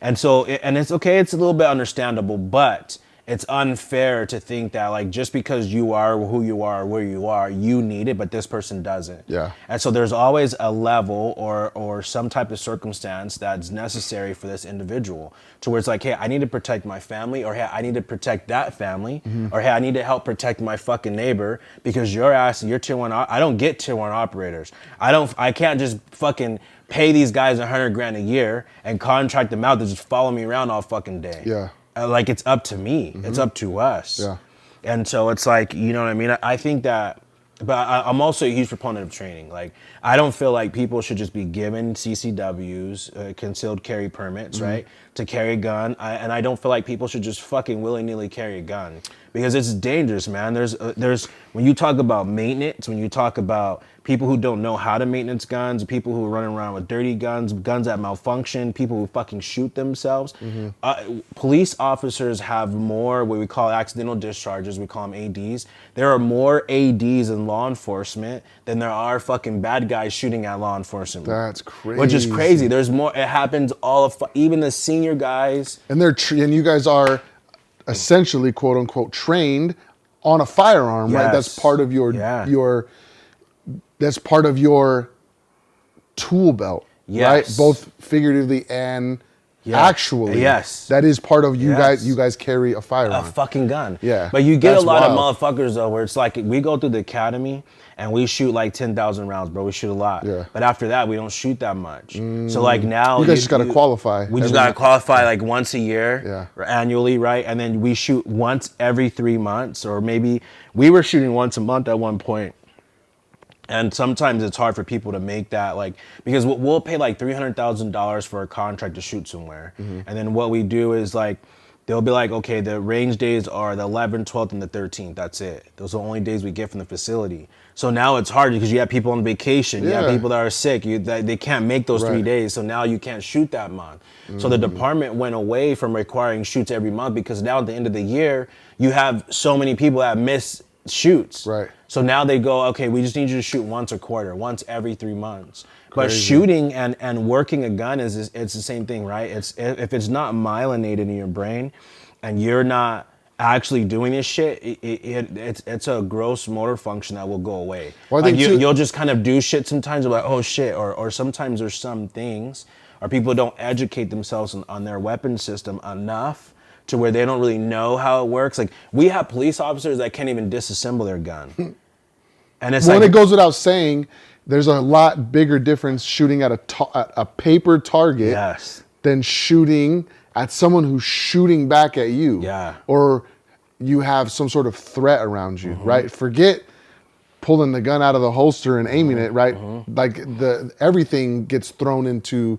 And so, and it's okay, it's a little bit understandable, but it's unfair to think that like just because you are who you are, where you are, you need it, but this person doesn't. Yeah. And so there's always a level or some type of circumstance that's necessary for this individual to where it's like, hey, I need to protect my family, or hey, I need to protect that family, or hey, I need to help protect my fucking neighbor because your ass, you're tier 1. I don't get tier 1 operators. I can't just fucking pay these guys $100,000 a year and contract them out to just follow me around all fucking day. Yeah. Like it's up to me. It's up to us. Yeah. And so it's like, you know what I mean? I think that But I'm also a huge proponent of training. Like, I don't feel like people should just be given CCWs, concealed carry permits, right, to carry a gun. And I don't feel like people should just fucking willy-nilly carry a gun because it's dangerous, man. There's when you talk about maintenance, when you talk about people who don't know how to maintenance guns, people who are running around with dirty guns, guns that malfunction, people who fucking shoot themselves. Police officers have more what we call accidental discharges. We call them ADs. There are more ADs in law enforcement than there are fucking bad guys shooting at law enforcement. That's crazy. Which is crazy. There's more. It happens all of even the senior guys. And and you guys are essentially quote unquote trained on a firearm, right? That's part of your that's part of your tool belt, right? Both figuratively and actually. Yes. That is part of you guys. You guys carry a firearm. A fucking gun. Yeah. But you get That's a lot wild. of motherfuckers though where it's like we go through the academy and we shoot like 10,000 rounds, bro. We shoot a lot. Yeah. But after that, we don't shoot that much. So like now You guys just got to qualify. We just got to qualify like once a year, Yeah. or annually, right? And then we shoot once every 3 months, or maybe we were shooting once a month at one point. And sometimes it's hard for people to make that, like, because we'll pay like $300,000 for a contract to shoot somewhere. And then what we do is like, they'll be like, okay, the range days are the 11th, 12th, and the 13th. That's it. Those are the only days we get from the facility. So now it's hard because you have people on vacation. You have people that are sick. They can't make those 3 days. So now you can't shoot that month. So the department went away from requiring shoots every month because now at the end of the year, you have so many people that miss shoots. Right. So now they go, okay, we just need you to shoot once a quarter, once every 3 months. But Crazy. shooting and working a gun it's the same thing, right? If it's not myelinated in your brain and you're not actually doing this shit, it's a gross motor function that will go away. Well, I like think you'll just kind of do shit sometimes, you're like, oh shit, or sometimes there's some things, or people don't educate themselves on their weapon system enough to where they don't really know how it works. Like, we have police officers that can't even disassemble their gun. And it's Well, like, it goes without saying, there's a lot bigger difference shooting at a paper target than shooting at someone who's shooting back at you. Yeah. Or you have some sort of threat around you, right? Forget pulling the gun out of the holster and aiming it, right? Like everything gets thrown into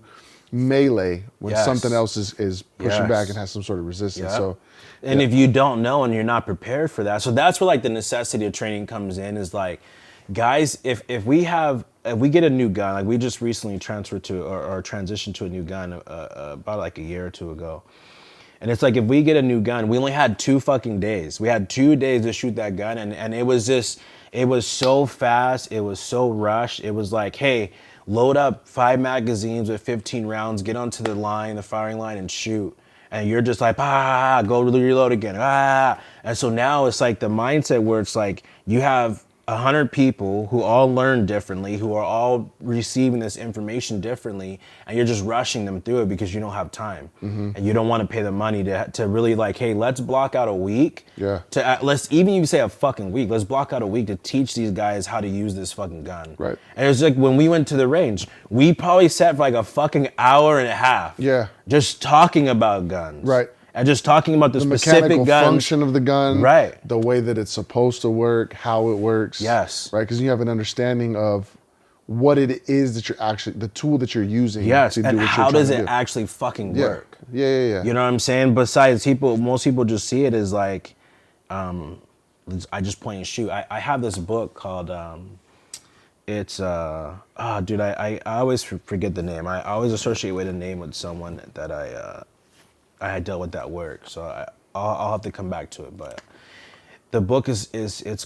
melee when something else is pushing back and has some sort of resistance. So, and if you don't know and you're not prepared for that, so that's where like the necessity of training comes in. Is like, guys, if we get a new gun, like we just recently transferred to or transitioned to a new gun about like a year or two ago. And it's like, if we get a new gun, we only had 2 fucking days. We had 2 days to shoot that gun, and it was just, it was so fast, it was so rushed. It was like, hey, load up 5 magazines with 15 rounds, get onto the line, the firing line, and shoot. And you're just like, go reload again, And so now it's like the mindset where it's like, you have 100 people who all learn differently, who are all receiving this information differently, and you're just rushing them through it because you don't have time. And you don't want to pay the money to really like, hey, let's block out a week. Let's, even if you say a fucking week, let's block out a week to teach these guys how to use this fucking gun. Right. And it was like, when we went to the range, we probably sat for like a fucking hour and a half. Just talking about guns. Right. And just talking about the specific mechanical guns. function of the gun, Right. the way that it's supposed to work, how it works, right? Because you have an understanding of what it is that you're actually, the tool that you're using, Yes, to do and what how you're does trying it to do. actually fucking work? Yeah. You know what I'm saying? Besides, most people just see it as like, I just point and shoot. I have this book called, it's, dude, I always forget the name. I always associate with a name with someone that I had dealt with that work. So I'll have to come back to it. But the book is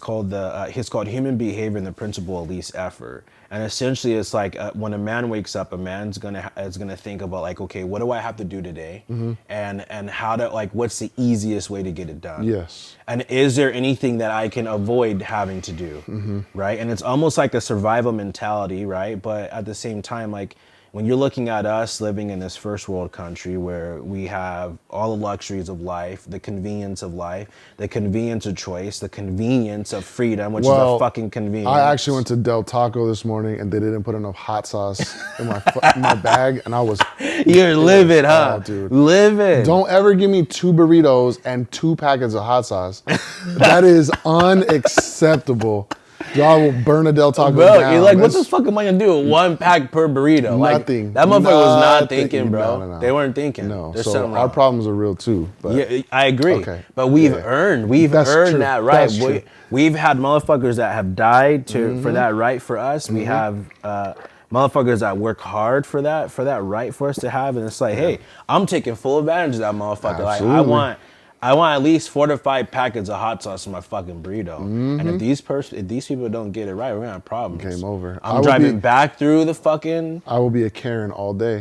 called it's called Human Behavior and the Principle of Least Effort. And essentially, it's like when a man wakes up, a man's gonna think about like, okay, what do I have to do today, and how to, like, what's the easiest way to get it done? Yes. And is there anything that I can avoid having to do, right? And it's almost like a survival mentality, right? But at the same time, like, when you're looking at us living in this first world country where we have all the luxuries of life, the convenience of life, the convenience of choice, the convenience of freedom, which is a fucking convenience. I actually went to Del Taco this morning and they didn't put enough hot sauce in my bag, and I was... You're livid, huh? Oh, dude. Livid. Don't ever give me 2 burritos and 2 packets of hot sauce. That is unacceptable. Y'all will burn a Del Taco Bro, down. you're like, what the fuck am I gonna do? 1 pack per burrito. Nothing. Like, that motherfucker was not Nothing. thinking, bro. No. They weren't thinking. No. There's So something our wrong. problems are real too. But Yeah, I agree. Okay. But we've Yeah. earned That's true. that right. That's true. We've had motherfuckers that have died for that right for us. We have motherfuckers that work hard for that right for us to have. And it's like, hey, I'm taking full advantage of that motherfucker. Absolutely. Like I want at least 4 to 5 packets of hot sauce in my fucking burrito. And if these people don't get it right, we're gonna have problems. Game over. I'm driving back through the fucking I will be a Karen all day.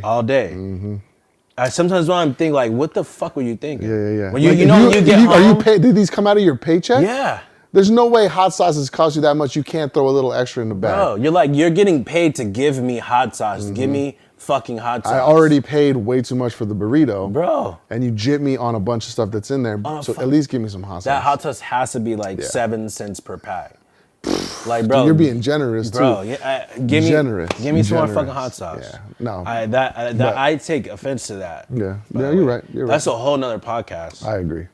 I sometimes when I'm thinking like, what the fuck were you thinking? Yeah. When you Like, when you get home, did these come out of your paycheck? yeah. There's no way hot sauces cost you that much. You can't throw a little extra in the bag. Bro, you're getting paid to give me hot sauce. Give me fucking hot sauce. I already paid way too much for the burrito. Bro. And you jip me on a bunch of stuff that's in there. So at least give me some hot sauce. That hot sauce has to be like 7 cents per pack. Like, bro. You're being generous too. Bro, give me some more Generous. fucking hot sauce. Yeah. No. I take offense to that. Yeah. Yeah, you're right. That's a whole nother podcast. I agree.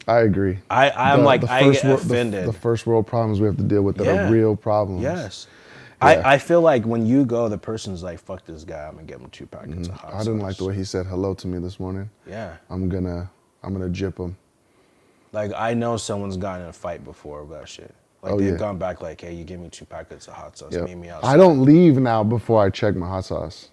I get offended. The first world problems we have to deal with that are real problems. Yes. Yeah. I feel like when you go, the person's like, fuck this guy, I'm gonna give him 2 packets of hot sauce. I didn't like the way he said hello to me this morning. Yeah. I'm gonna jip him. Like, I know someone's gotten in a fight before over that shit. Like, they've gone back like, hey, you give me 2 packets of hot sauce, meet me outside. I don't leave now before I check my hot sauce.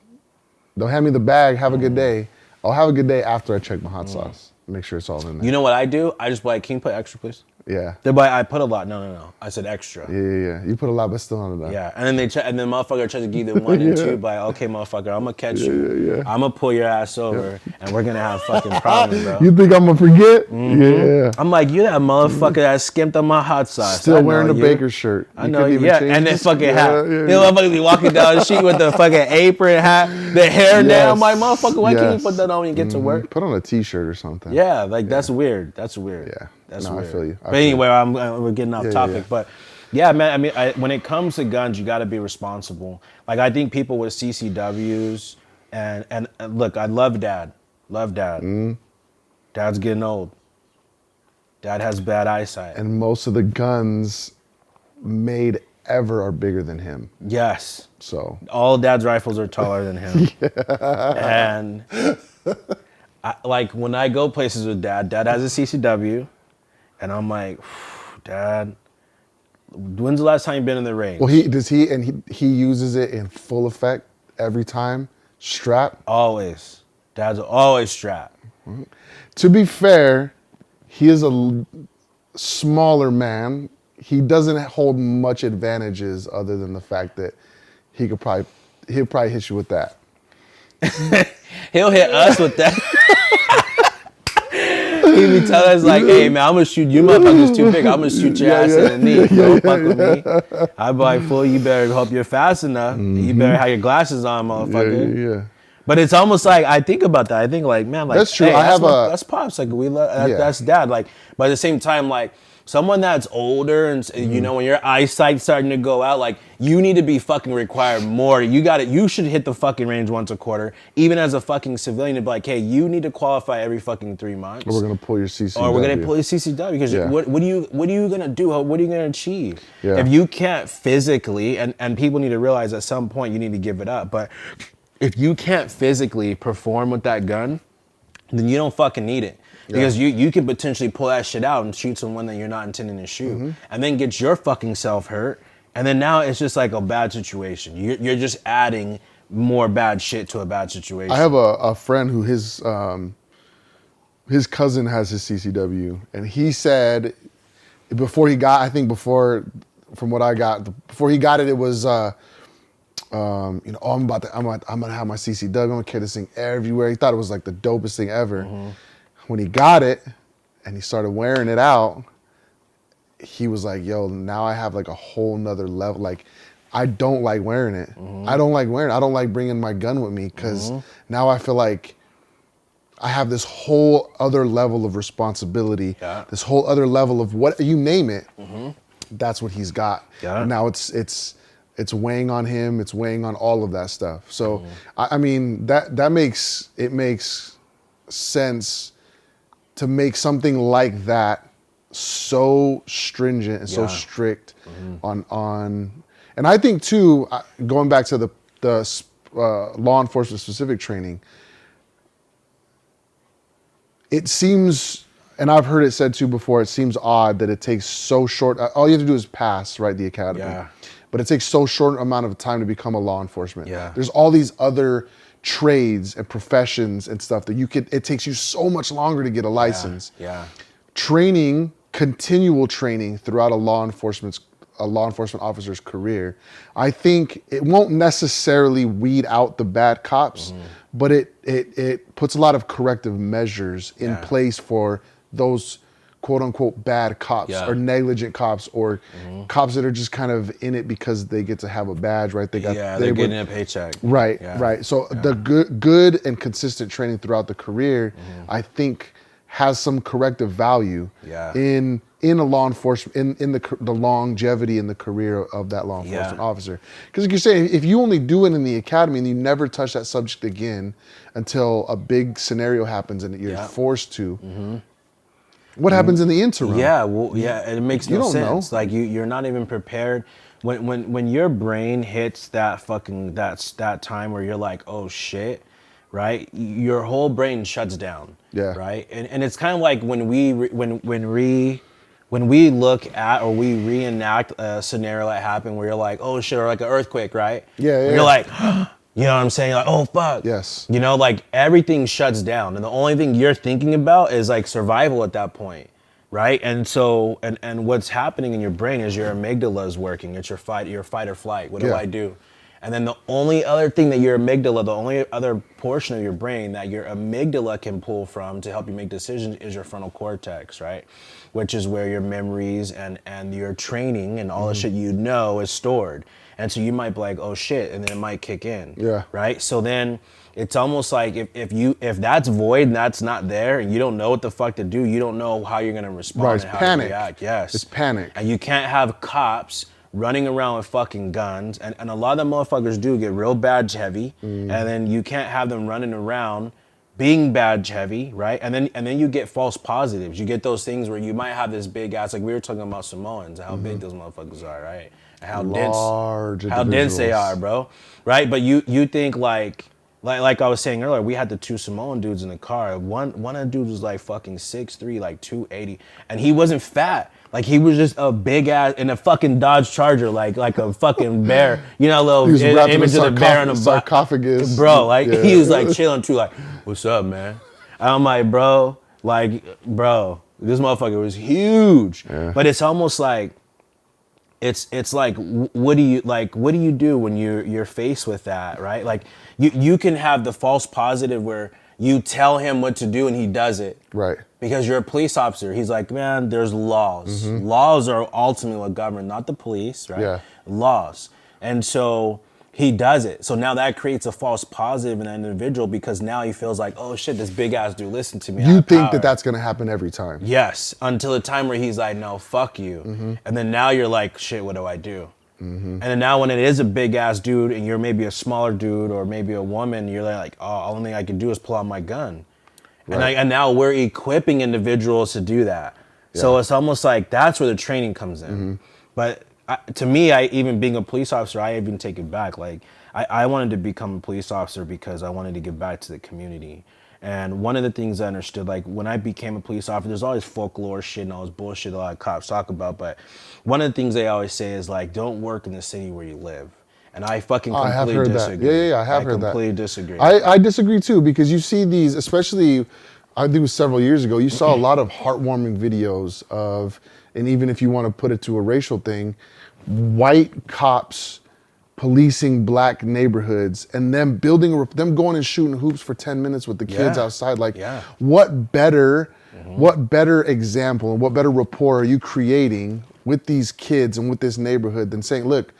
They'll hand me the bag, have a good day. I'll have a good day after I check my hot sauce. Make sure it's all in there. You know what I do? I just be like, can you put extra, please? Yeah. They're like, I put a lot. No. I said extra. Yeah. You put a lot, but still not enough. Yeah, and then and then motherfucker tries to give them 1 and 2, but okay, motherfucker, I'm gonna catch you. I'm gonna pull your ass over, and we're gonna have fucking problems, bro. You think I'm gonna forget? Yeah. I'm like, you that motherfucker that skimped on my hot sauce. Still wearing the baker's shirt. I know, yeah, and then fucking hat. You know, motherfucker be walking down the street with the fucking apron hat, the hair down. I'm like, motherfucker, why can't you put that on when you get to work? Put on a t-shirt or something. Yeah, like that's weird. That's weird. Yeah. That's No, weird. I feel you. But anyway, we're getting off topic. yeah. But yeah, man, I mean, when it comes to guns, you got to be responsible. Like, I think people with CCWs and look, I love Dad. Love Dad. Dad's getting old. Dad has bad eyesight. And most of the guns made ever are bigger than him. Yes. So All Dad's rifles are taller than him. And like when I go places with Dad has a CCW, and I'm like, Dad, when's the last time you've been in the range? well, he uses it in full effect every time. Strap. Always. Dad's always strapped. To be fair, he is a smaller man. He doesn't hold much advantages other than the fact that he'll probably hit you with that. He'll hit us with that. He be telling us like, hey man, I'm gonna shoot you motherfuckers too big. I'm gonna shoot your ass in the knee. Don't fuck with me. I'd be like, fool, you better hope you're fast enough. You better have your glasses on, motherfucker. Yeah. But it's almost like, I think about that. I think like, man, like, That's true. hey, I that's Pops. Like, we love, Yeah. that's Dad. Like, but at the same time, like, someone that's older and you know, when your eyesight's starting to go out, like, you need to be fucking required more. You should hit the fucking range once a quarter, even as a fucking civilian, to be like, hey, you need to qualify every fucking 3 months. Or we're gonna pull your CCW. Or we're gonna pull your CCW because what are you gonna do? What are you gonna achieve? Yeah. If you can't physically, and people need to realize at some point you need to give it up, but if you can't physically perform with that gun, then you don't fucking need it. Because you can potentially pull that shit out and shoot someone that you're not intending to shoot, and then get your fucking self hurt, and then now it's just like a bad situation. You're just adding more bad shit to a bad situation. I have a friend who his cousin has his CCW, and he said before he got, from what I got, before he got it, it was I'm gonna have my CCW. I'm gonna carry this thing everywhere. He thought it was like the dopest thing ever. When he got it and he started wearing it out, he was like, yo, now I have like a whole nother level. Like, I don't like wearing it. I don't like wearing it. I don't like bringing my gun with me because now I feel like I have this whole other level of responsibility, this whole other level of what, you name it, that's what he's got. Now it's weighing on him. It's weighing on all of that stuff. So, I mean, that makes sense to make something like that so stringent and so Yeah. strict on, and I think too, going back to the law enforcement specific training, it seems, and I've heard it said too before, it seems odd that it takes so short. All you have to do is pass, right, the academy. Yeah. But it takes so short amount of time to become a law enforcement. Yeah. There's all these other trades and professions and stuff that it takes you so much longer to get a license. Yeah. Training, continual training throughout a law enforcement officer's career, I think it won't necessarily weed out the bad cops, but it puts a lot of corrective measures in place for those quote unquote bad cops or negligent cops or cops that are just kind of in it because they get to have a badge, right? They're getting a paycheck. Right, right. So the good and consistent training throughout the career, I think, has some corrective value in a law enforcement, in the longevity in the career of that law enforcement officer. Because like you're saying, if you only do it in the academy and you never touch that subject again until a big scenario happens and you're forced to, what happens in the interim? Yeah, well, it makes no don't sense. know. Like you're not even prepared. When your brain hits that fucking that time where you're like, oh shit, right? Your whole brain shuts down. Yeah. Right. And it's kind of like when we look at or we reenact a scenario that happened where you're like, oh shit, or like an earthquake, right? Yeah. And you're like, you know what I'm saying? Like, oh fuck. Yes. You know, like everything shuts down, and the only thing you're thinking about is like survival at that point, right? And so, and what's happening in your brain is your amygdala is working. It's your fight or flight. What do I do? And then the only other thing that your amygdala, the only other portion of your brain that your amygdala can pull from to help you make decisions is your frontal cortex, right? Which is where your memories and your training and all the shit you know is stored. And so you might be like, oh shit, and then it might kick in. Yeah. Right? So then it's almost like if that's void and that's not there and you don't know what the fuck to do, you don't know how you're gonna respond Right, it's and how panic. to react. Yes. It's panic. And you can't have cops running around with fucking guns. And a lot of them motherfuckers do get real badge heavy. And then you can't have them running around being badge heavy, right? And then you get false positives. You get those things where you might have this big ass, like we were talking about Samoans, how big those motherfuckers are, right? And how dense they are, bro. Right? But you think like I was saying earlier, we had the two Samoan dudes in the car. One of the dudes was like fucking 6'3", like 280. And he wasn't fat. Like he was just a big ass in a fucking Dodge Charger, like a fucking bear. You know, a little image of the bear on the sarcophagus. Bro, like he was like chilling too, like, what's up, man? And I'm like, bro, this motherfucker was huge. Yeah. But it's almost like it's like what do you do when you're faced with that, right? Like you can have the false positive where you tell him what to do and he does it. Right. Because you're a police officer. He's like, man, there's laws. Laws are ultimately what govern, not the police, right? Yeah. Laws. And so he does it. So now that creates a false positive in that individual because now he feels like, oh shit, this big ass dude listened to me. You think that that's gonna happen every time? Yes, until the time where he's like, no, fuck you. And then now you're like, shit, what do I do? And then now when it is a big ass dude and you're maybe a smaller dude or maybe a woman, you're like, oh, only thing I can do is pull out my gun. Right. And now we're equipping individuals to do that. Yeah. So it's almost like that's where the training comes in. But to me, even being a police officer, I even take it back. Like I wanted to become a police officer because I wanted to give back to the community. And one of the things I understood, like when I became a police officer, there's always folklore shit and all this bullshit a lot of cops talk about. But one of the things they always say is like, don't work in the city where you live. And I fucking completely disagree. That. Yeah, I have heard that. I completely disagree. I disagree too, because you see these, especially, I think it was several years ago, you saw a lot of heartwarming videos of, and even if you want to put it to a racial thing, white cops policing black neighborhoods and them going and shooting hoops for 10 minutes with the kids outside. Like, what better example and what better rapport are you creating with these kids and with this neighborhood than saying, look,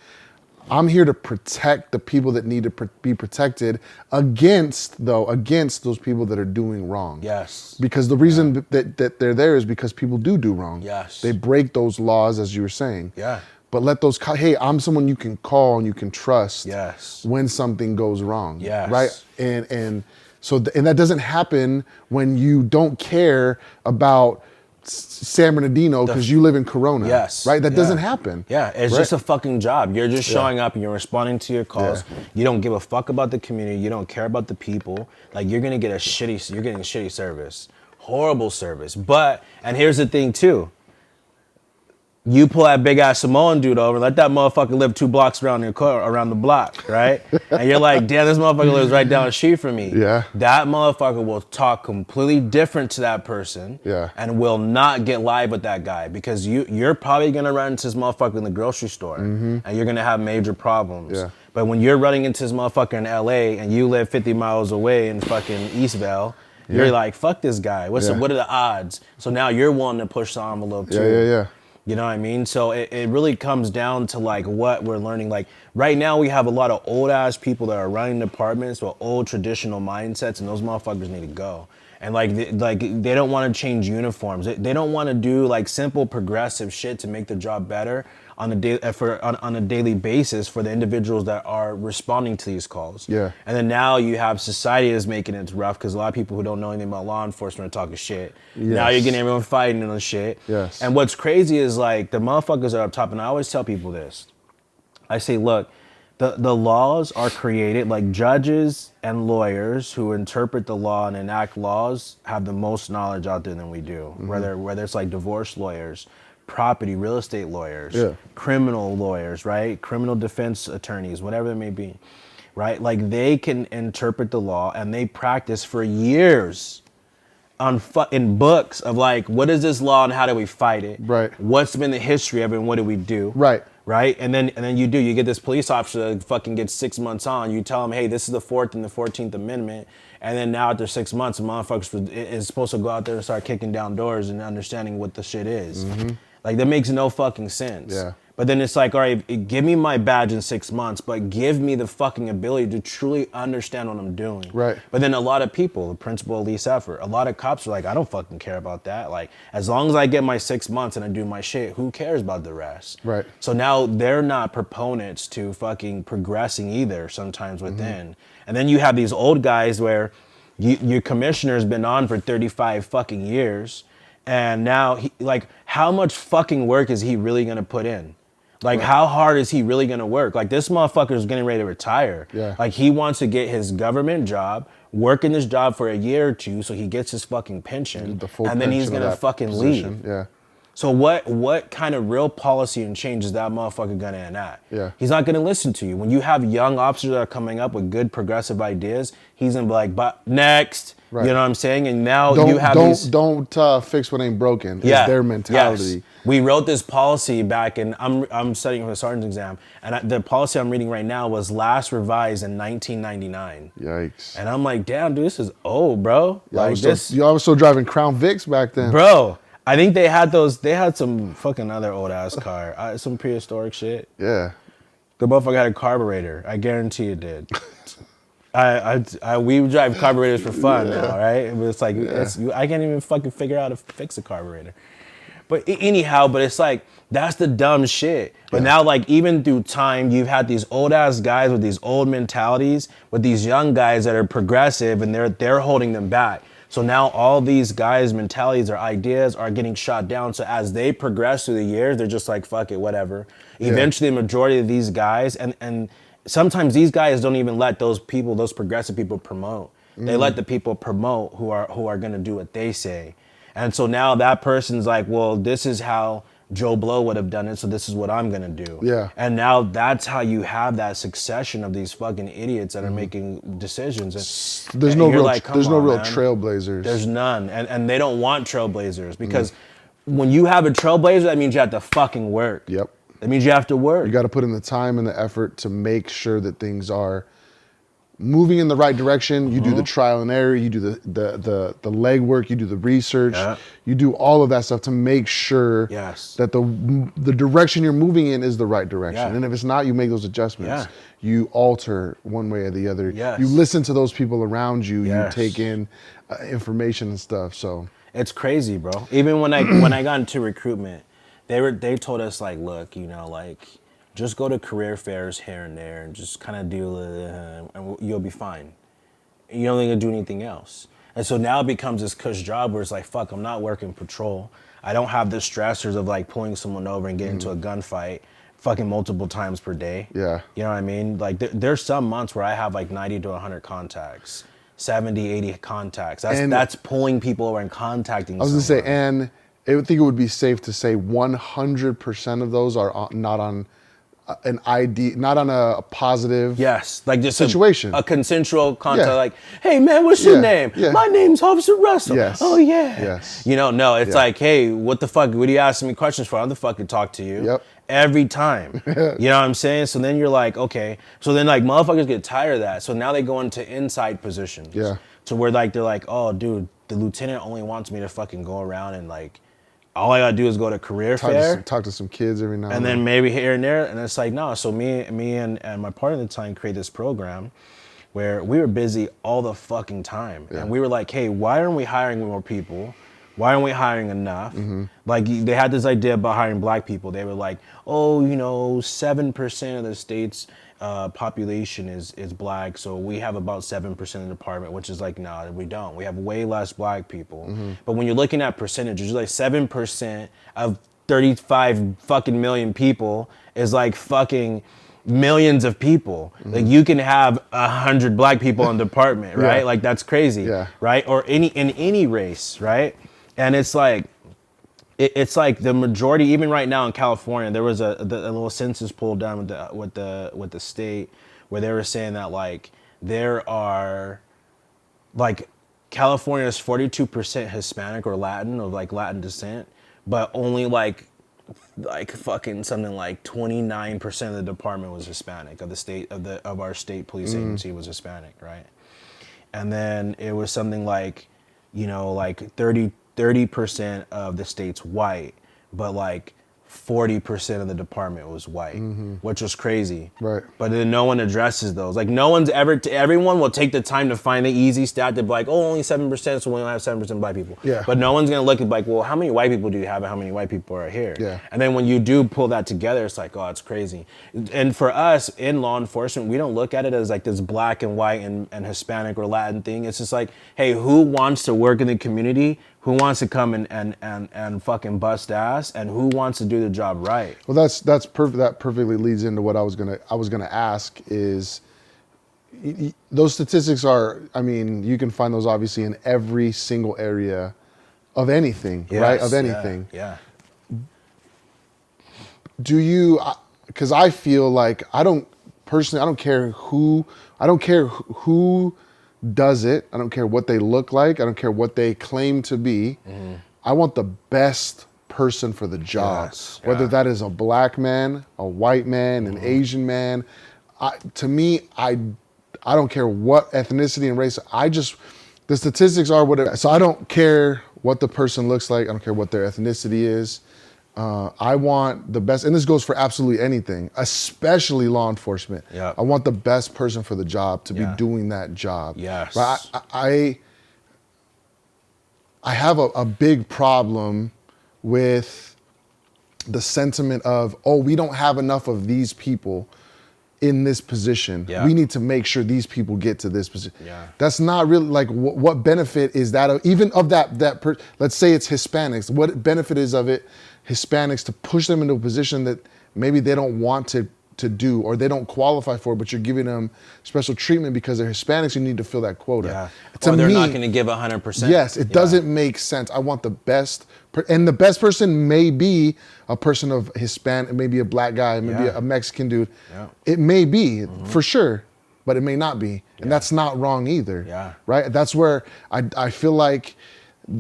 I'm here to protect the people that need to be protected against those people that are doing wrong. Yes. Because the reason that they're there is because people do wrong. Yes. They break those laws, as you were saying. Yeah. But let those, hey, I'm someone you can call and you can trust. Yes. When something goes wrong. Yes. Right? And so, and that doesn't happen when you don't care about San Bernardino because you live in Corona. Yes. Right? That Yeah. doesn't happen. Yeah, it's right? just a fucking job. You're just showing up and you're responding to your calls. Yeah. You don't give a fuck about the community. You don't care about the people. Like you're getting shitty service. Horrible service. But, and here's the thing too. You pull that big ass Samoan dude over, let that motherfucker live 2 blocks around the block, right? And you're like, damn, this motherfucker lives right down the street from me. Yeah. That motherfucker will talk completely different to that person. Yeah. And will not get live with that guy because you're probably gonna run into this motherfucker in the grocery store and you're gonna have major problems. Yeah. But when you're running into this motherfucker in LA and you live 50 miles away in fucking Eastvale, you're like, fuck this guy. What are the odds? So now you're willing to push the envelope too. Yeah. You know what I mean? So it really comes down to like what we're learning. Like right now we have a lot of old ass people that are running departments with old traditional mindsets, and those motherfuckers need to go. And they don't want to change uniforms. They don't want to do like simple progressive shit to make the job better on a daily basis for the individuals that are responding to these calls. Yeah. And then now you have society is making it rough because a lot of people who don't know anything about law enforcement are talking shit. Yes. Now you're getting everyone fighting and shit. Yes. And what's crazy is like the motherfuckers are up top, and I always tell people this. I say, look, the laws are created, like judges and lawyers who interpret the law and enact laws have the most knowledge out there than we do. Whether it's like divorce lawyers, property, real estate lawyers, criminal lawyers, right? Criminal defense attorneys, whatever it may be, right? Like they can interpret the law and they practice for years in books of like, what is this law and how do we fight it? Right. What's been the history of it and what do we do? Right. Right? And then you get this police officer that fucking gets 6 months on. You tell him, hey, this is the 4th and the 14th Amendment. And then now after 6 months, the motherfucker is supposed to go out there and start kicking down doors and understanding what the shit is. Like that makes no fucking sense. Yeah. But then it's like, all right, give me my badge in 6 months, but give me the fucking ability to truly understand what I'm doing. Right. But then a lot of people, the principle of least effort, a lot of cops are like, I don't fucking care about that. Like, as long as I get my 6 months and I do my shit, who cares about the rest? Right. So now they're not proponents to fucking progressing either sometimes within. And then you have these old guys where your commissioner's been on for 35 fucking years. And now, how much fucking work is he really gonna put in? Like, how hard is he really gonna work? Like, this motherfucker is getting ready to retire. Yeah. Like, he wants to get his government job, work in this job for a year or two so he gets his fucking pension, The full and then he's pension of gonna that fucking position. leave. Yeah. So what kind of real policy and change is that motherfucker gonna enact? Yeah. He's not gonna listen to you. When you have young officers that are coming up with good progressive ideas, he's gonna be like, but next. Right. You know what I'm saying? And now Don't you have don't fix what ain't broken. It's their mentality. Yes. We wrote this policy back in, I'm studying for the sergeant's exam, and the policy I'm reading right now was last revised in 1999. Yikes. And I'm like, damn, dude, this is old, bro. Y'all was still driving Crown Vics back then. Bro, I think they had some fucking other old ass car, some prehistoric shit. Yeah. The motherfucker had a carburetor. I guarantee it did. We drive carburetors for fun now, right? It's like, I can't even fucking figure out how to fix a carburetor. But anyhow, it's like, that's the dumb shit. But now, like, even through time, you've had these old ass guys with these old mentalities, with these young guys that are progressive, and they're holding them back. So now all these guys' mentalities or ideas are getting shot down. So as they progress through the years, they're just like, fuck it, whatever. Yeah. Eventually, the majority of these guys, and sometimes these guys don't even let those progressive people promote. They let the people promote who are gonna do what they say. And so now that person's like, well, this is how Joe Blow would have done it, so this is what I'm gonna do. Yeah. And now that's how you have that succession of these fucking idiots that are making decisions. There's no real man. trailblazers. There's none. And they don't want trailblazers because when you have a trailblazer, that means you have to fucking work. Yep. That means you have to work. You got to put in the time and the effort to make sure that things are moving in the right direction. You do the trial and error, you do the legwork, you do the research, you do all of that stuff to make sure that the direction you're moving in is the right direction. And if it's not, you make those adjustments. You alter one way or the other. You listen to those people around you. You take in information and stuff. So it's crazy, bro. Even when I got into recruitment, they told us like, look, like, just go to career fairs here and there and just kind of do, and you'll be fine. You don't need to do anything else. And so now it becomes this cush job where it's like, fuck, I'm not working patrol. I don't have the stressors of like pulling someone over and getting into a gunfight fucking multiple times per day. Yeah. You know what I mean? Like there's some months where I have like 90 to 100 contacts, 70, 80 contacts. That's pulling people over and contacting I was going to say, someone. and I would think it would be safe to say 100% of those are not on an ID, not on a positive Yes, like just situation. A consensual contact, Yeah. like, hey man, what's your Yeah, name? yeah. My name's Officer Russell. Yes. Oh yeah. Yes. You know, no, it's Yeah. like, hey, what the fuck? What are you asking me questions for? I'm the fuck to talk to you. Yep. Every time. You know what I'm saying? So then you're like, okay. So then like motherfuckers get tired of that. So now they go into inside positions. Yeah. To where like they're like, oh dude, the lieutenant only wants me to fucking go around and like all I gotta do is go to career fair. Talk to some kids every now And then maybe here and there, and it's like, no. So me and my partner at the time created this program where we were busy all the fucking time. Yeah. And we were like, hey, why aren't we hiring more people? Why aren't we hiring enough? Like they had this idea about hiring black people. They were like, oh, 7% of the state's population is black, so we have about 7% of the department, which is like, no, we don't. We have way less black people. But when you're looking at percentages, like 7% of 35 fucking million people is like fucking millions of people. Like you can have 100 black people in the department, right? Yeah. Like that's crazy, Yeah. right? Or in any race, right? And it's like, it's like the majority, even right now in California, there was a little census poll done with the state where they were saying that like there are like California is 42% Hispanic or Latin, of like Latin descent, but only like fucking something like 29% of the department was Hispanic, of the state of our state police agency was Hispanic, right? And then it was something like, like 30% of the state's white, but like 40% of the department was white, which was crazy. Right. But then no one addresses those. Like no one's ever, everyone will take the time to find the easy stat to be like, oh, only 7%, so we only have 7% black people. Yeah. But no one's gonna look at like, well, how many white people do you have and how many white people are here? Yeah. And then when you do pull that together, it's like, oh, it's crazy. And for us in law enforcement, we don't look at it as like this black and white and Hispanic or Latin thing. It's just like, hey, who wants to work in the community? Who wants to come and fucking bust ass, and who wants to do the job right? Well, that's perfect. That perfectly leads into what I was gonna ask is those statistics are. I mean, you can find those obviously in every single area of anything, right? Of anything. Yeah. Do you? Because I feel like I don't care who does it. I don't care what they look like. I don't care what they claim to be. I want the best person for the job. Yes, Whether that is a black man, a white man, an Asian man. To me, I don't care what ethnicity and race. The statistics are what it, so I don't care what the person looks like. I don't care what their ethnicity is. I want the best, and this goes for absolutely anything, especially law enforcement. Yeah. I want the best person for the job to be Yeah. doing that job. Yes. But I have a big problem with the sentiment of, oh, we don't have enough of these people in this position. Yeah. We need to make sure these people get to this position. Yeah. That's not really like what benefit is that of, even of let's say it's Hispanics. What benefit is of it Hispanics to push them into a position that maybe they don't want to do or they don't qualify for, but you're giving them special treatment because they're Hispanics. You need to fill that quota. Yeah. To Or they're me, not going to give 100%. yes, it doesn't make sense. I want the best, and the best person may be a person of Hispanic, maybe a black guy, maybe Yeah. a Mexican dude. Yeah. It may be for sure, but it may not be, and that's not wrong either. Yeah. Right. That's where I feel like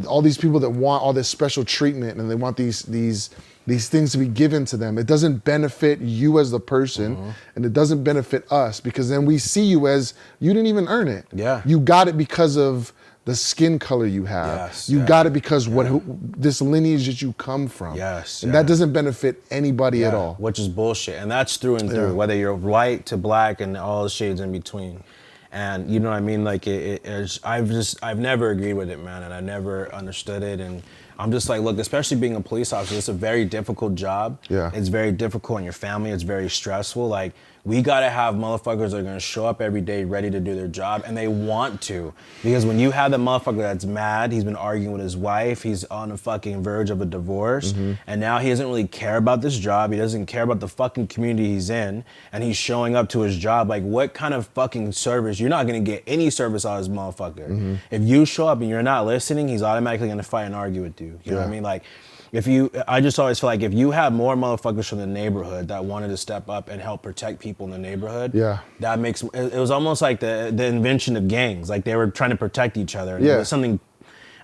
all these people that want all this special treatment and they want these things to be given to them, it doesn't benefit you as the person, and it doesn't benefit us, because then we see you as you didn't even earn it. Yeah. You got it because of the skin color you have. Yes, You yeah. got it because this lineage that you come from. Yes, And yeah. that doesn't benefit anybody at all. Which is bullshit. And that's through and through, Yeah. whether you're white to black and all the shades in between. And you know what I mean? Like I've never agreed with it, man. And I never understood it. And I'm just like, look, especially being a police officer, it's a very difficult job. Yeah. It's very difficult on your family. It's very stressful. Like We gotta have motherfuckers that are gonna show up every day ready to do their job, and they want to. Because when you have the motherfucker that's mad, he's been arguing with his wife, he's on the fucking verge of a divorce, and now he doesn't really care about this job, he doesn't care about the fucking community he's in, and he's showing up to his job. Like, what kind of fucking service? You're not gonna get any service out of this motherfucker. If you show up and you're not listening, he's automatically gonna fight and argue with you. You know what I mean? Like, I just always feel like if you have more motherfuckers from the neighborhood that wanted to step up and help protect people in the neighborhood, that makes, it was almost like the invention of gangs. Like, they were trying to protect each other. And it was something,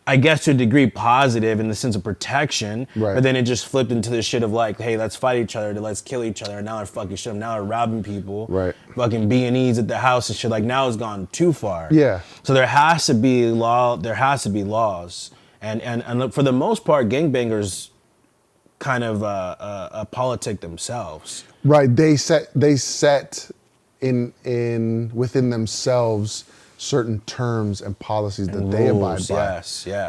I guess, to a degree positive in the sense of protection, but then it just flipped into the shit of like, hey, let's fight each other, let's kill each other, and now they're fucking shit up. Now they're robbing people, fucking B&Es at the house and shit. Like, now it's gone too far. So there has to be laws. And for the most part, gangbangers kind of politic themselves. Right. They set in within themselves certain terms and policies that they abide by.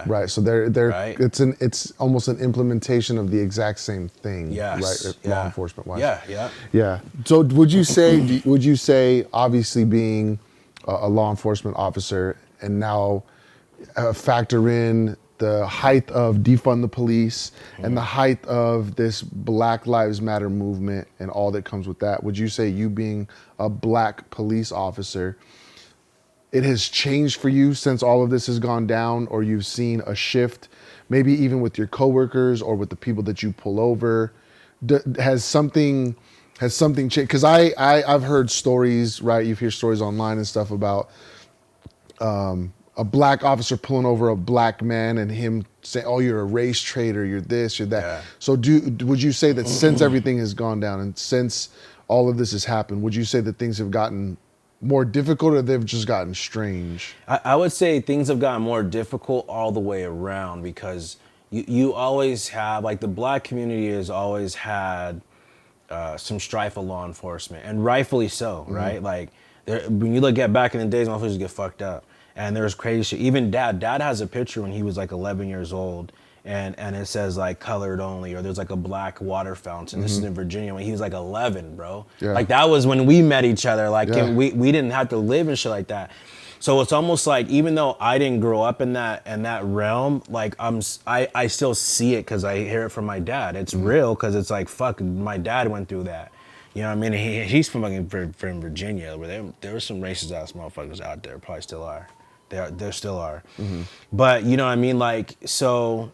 Right. So they're it's almost an implementation of the exact same thing. Right. Law enforcement wise. Yeah. So would you say obviously being a law enforcement officer and now factor in the height of defund the police and the height of this Black Lives Matter movement and all that comes with that, would you say you being a black police officer, it has changed for you since all of this has gone down, or you've seen a shift, maybe even with your coworkers or with the people that you pull over? Has something changed? Because I've heard stories, right? You hear stories online and stuff about a black officer pulling over a black man and him saying, oh, you're a race traitor, you're this, you're that. So would you say that since everything has gone down and since all of this has happened, would you say that things have gotten more difficult or they've just gotten strange? I would say things have gotten more difficult all the way around, because you always have, like, the black community has always had some strife of law enforcement, and rightfully so, right? Like, when you look at back in the days, motherfuckers get fucked up. And there's crazy shit. Even dad has a picture when he was like 11 years old, and it says like colored only, or there's like a black water fountain. This is in Virginia when he was like 11, bro. Like, that was when we met each other. Like, we didn't have to live and shit like that. So it's almost like, even though I didn't grow up in that realm, like I still see it because I hear it from my dad. It's real, because it's like, fuck, my dad went through that. You know what I mean? He's from Virginia, where there were some racist ass motherfuckers out there, probably still are. There still are. But you know what I mean? Like, so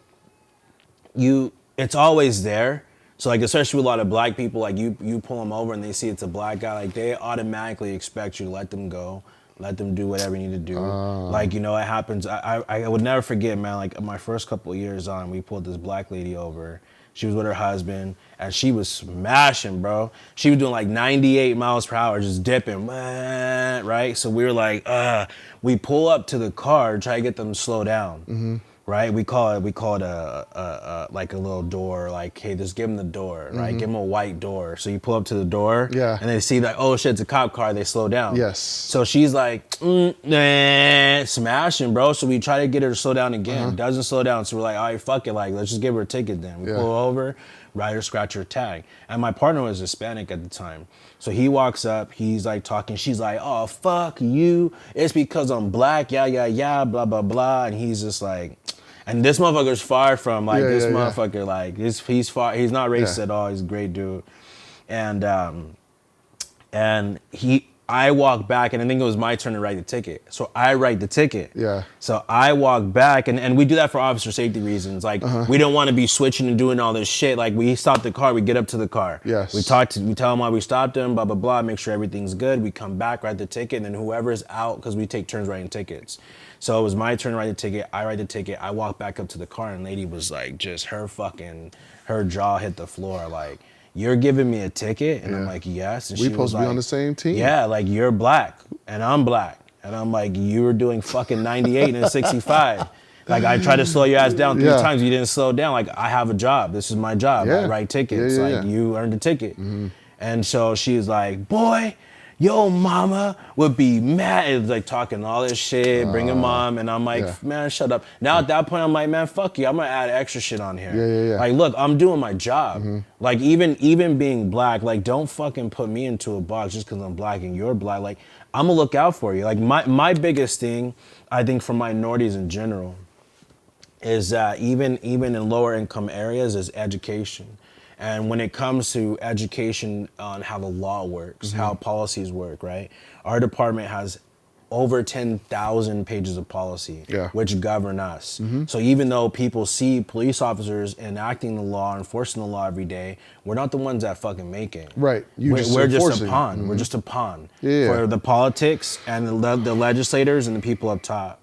it's always there. So like, especially with a lot of black people, like you pull them over and they see it's a black guy, like they automatically expect you to let them go, let them do whatever you need to do. Like, you know, it happens. I would never forget, man, like my first couple of years on, we pulled this black lady over. She was with her husband, and she was smashing, bro. She was doing like 98 miles per hour, just dipping, right? So we were like, we pull up to the car, try to get them to slow down, right? We call it like a little door, like, hey, just give them the door, right? Give them a white door. So you pull up to the door, and they see like, oh shit, it's a cop car. They slow down. So she's like, smashing, bro. So we try to get her to slow down again. Doesn't slow down. So we're like, all right, fuck it, like, let's just give her a ticket then. We pull over, rider scratch her tag. And my partner was Hispanic at the time. So he walks up, he's like talking, she's like, oh, fuck you. It's because I'm black, yeah, blah, blah, blah. And he's just like, and this motherfucker's far from like motherfucker, like he's not racist at all. He's a great dude. And I walk back, and I think it was my turn to write the ticket. So I write the ticket. So I walk back, and we do that for officer safety reasons. Like, we don't want to be switching and doing all this shit. Like, we stop the car, we get up to the car. We tell them why we stopped them, blah, blah, blah, make sure everything's good. We come back, write the ticket, and then whoever's out, because we take turns writing tickets. So it was my turn to write the ticket. I write the ticket. I walk back up to the car, and lady was like, just her jaw hit the floor. Like, you're giving me a ticket? And I'm like, yes. And we supposed to be on the same team. Yeah, like, you're black and I'm black. And I'm like, you were doing fucking 98 and 65. Like, I tried to slow your ass down 3 times. You didn't slow down. Like, I have a job. This is my job. I write tickets. You earned a ticket. And so she's like, boy, yo, mama would be mad. It was like talking all this shit, bringing mom. And I'm like, yeah. man, shut up. Now at that point, I'm like, man, fuck you. I'm going to add extra shit on here. Yeah. Like, look, I'm doing my job. Like, even being black, like, don't fucking put me into a box just because I'm black and you're black. Like, I'm going to look out for you. Like, my biggest thing, I think, for minorities in general is that even in lower income areas is education. And when it comes to education on how the law works, how policies work, right? Our department has over 10,000 pages of policy, which govern us. So even though people see police officers enacting the law, enforcing the law every day, we're not the ones that fucking make it. Right. We're just a pawn. We're just a pawn for the politics and the legislators and the people up top.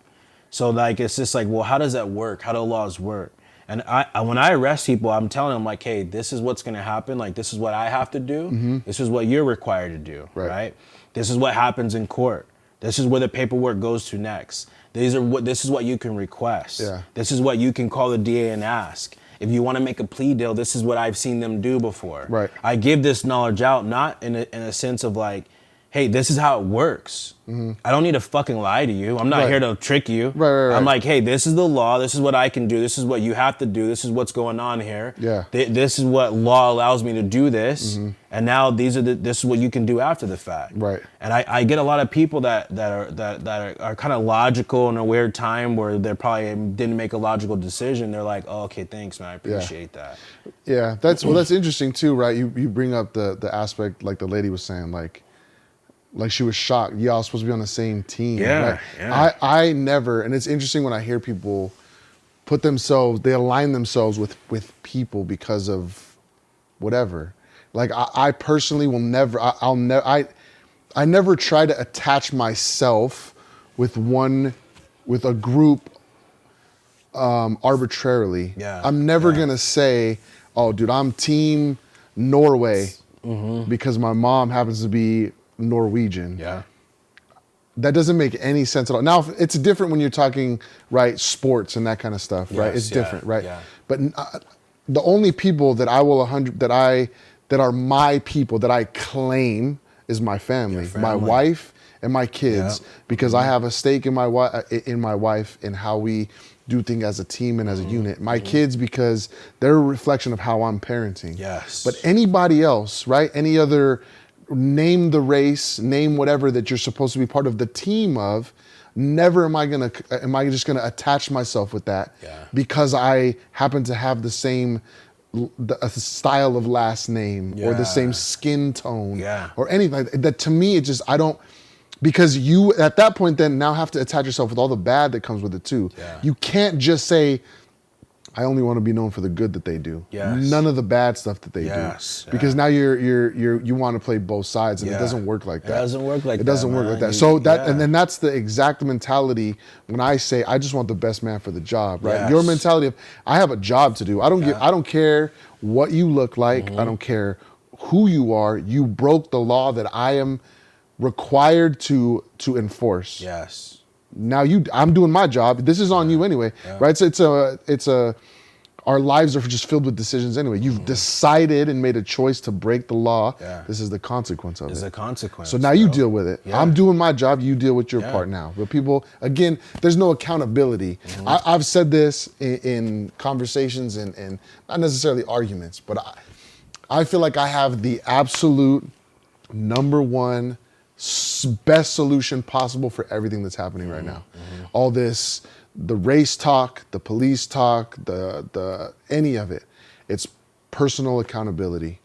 So like, it's just like, well, how does that work? How do laws work? And when I arrest people, I'm telling them like, hey, this is what's gonna happen. Like, this is what I have to do. This is what you're required to do, right? This is what happens in court. This is where the paperwork goes to next. This is what you can request. This is what you can call the DA and ask. If you want to make a plea deal, this is what I've seen them do before. I give this knowledge out, not in a sense of like, hey, this is how it works. I don't need to fucking lie to you. I'm not here to trick you. I'm like, hey, this is the law. This is what I can do. This is what you have to do. This is what's going on here. This is what law allows me to do this. And now this is what you can do after the fact. And I get a lot of people that are kind of logical in a weird time where they probably didn't make a logical decision. They're like, oh, okay, thanks, man. I appreciate that. Yeah, that's interesting too, right? You bring up the aspect like the lady was saying, like she was shocked. Y'all supposed to be on the same team. I never, and it's interesting when I hear people they align themselves with people because of whatever. Like I personally will never, I never try to attach myself with a group arbitrarily. I'm never gonna say, oh dude, I'm team Norway because my mom happens to be Norwegian. That doesn't make any sense at all. Now, it's different when you're talking, right, sports and that kind of stuff, right? It's different, right? But the only people that I will that are my people that I claim is my family, my wife and my kids, because I have a stake in my wife in how we do things as a team and as a unit. My kids, because they're a reflection of how I'm parenting. But anybody else, right? Any other, name the race, name whatever that you're supposed to be part of the team of, never am I just gonna attach myself with that because I happen to have the same a style of last name or the same skin tone or anything like that. That to me, it just, I don't, because you at that point then now have to attach yourself with all the bad that comes with it too. You can't just say, I only want to be known for the good that they do. None of the bad stuff that they do. Because now you want to play both sides, and it doesn't work like that. It doesn't work like that. It doesn't work like that. So and then that's the exact mentality when I say I just want the best man for the job, right? Your mentality of I have a job to do. I don't care what you look like. I don't care who you are. You broke the law that I am required to enforce. Now I'm doing my job. This is on you anyway, right? So it's a our lives are just filled with decisions anyway. You've decided and made a choice to break the law. This is the consequence of it. It's a consequence. So now you deal with it. I'm doing my job. You deal with your part now. But people, again, there's no accountability. I've said this in conversations and not necessarily arguments, but I feel like I have the absolute number one best solution possible for everything that's happening right now. All this, the race talk, the police talk, the any of it, it's personal accountability.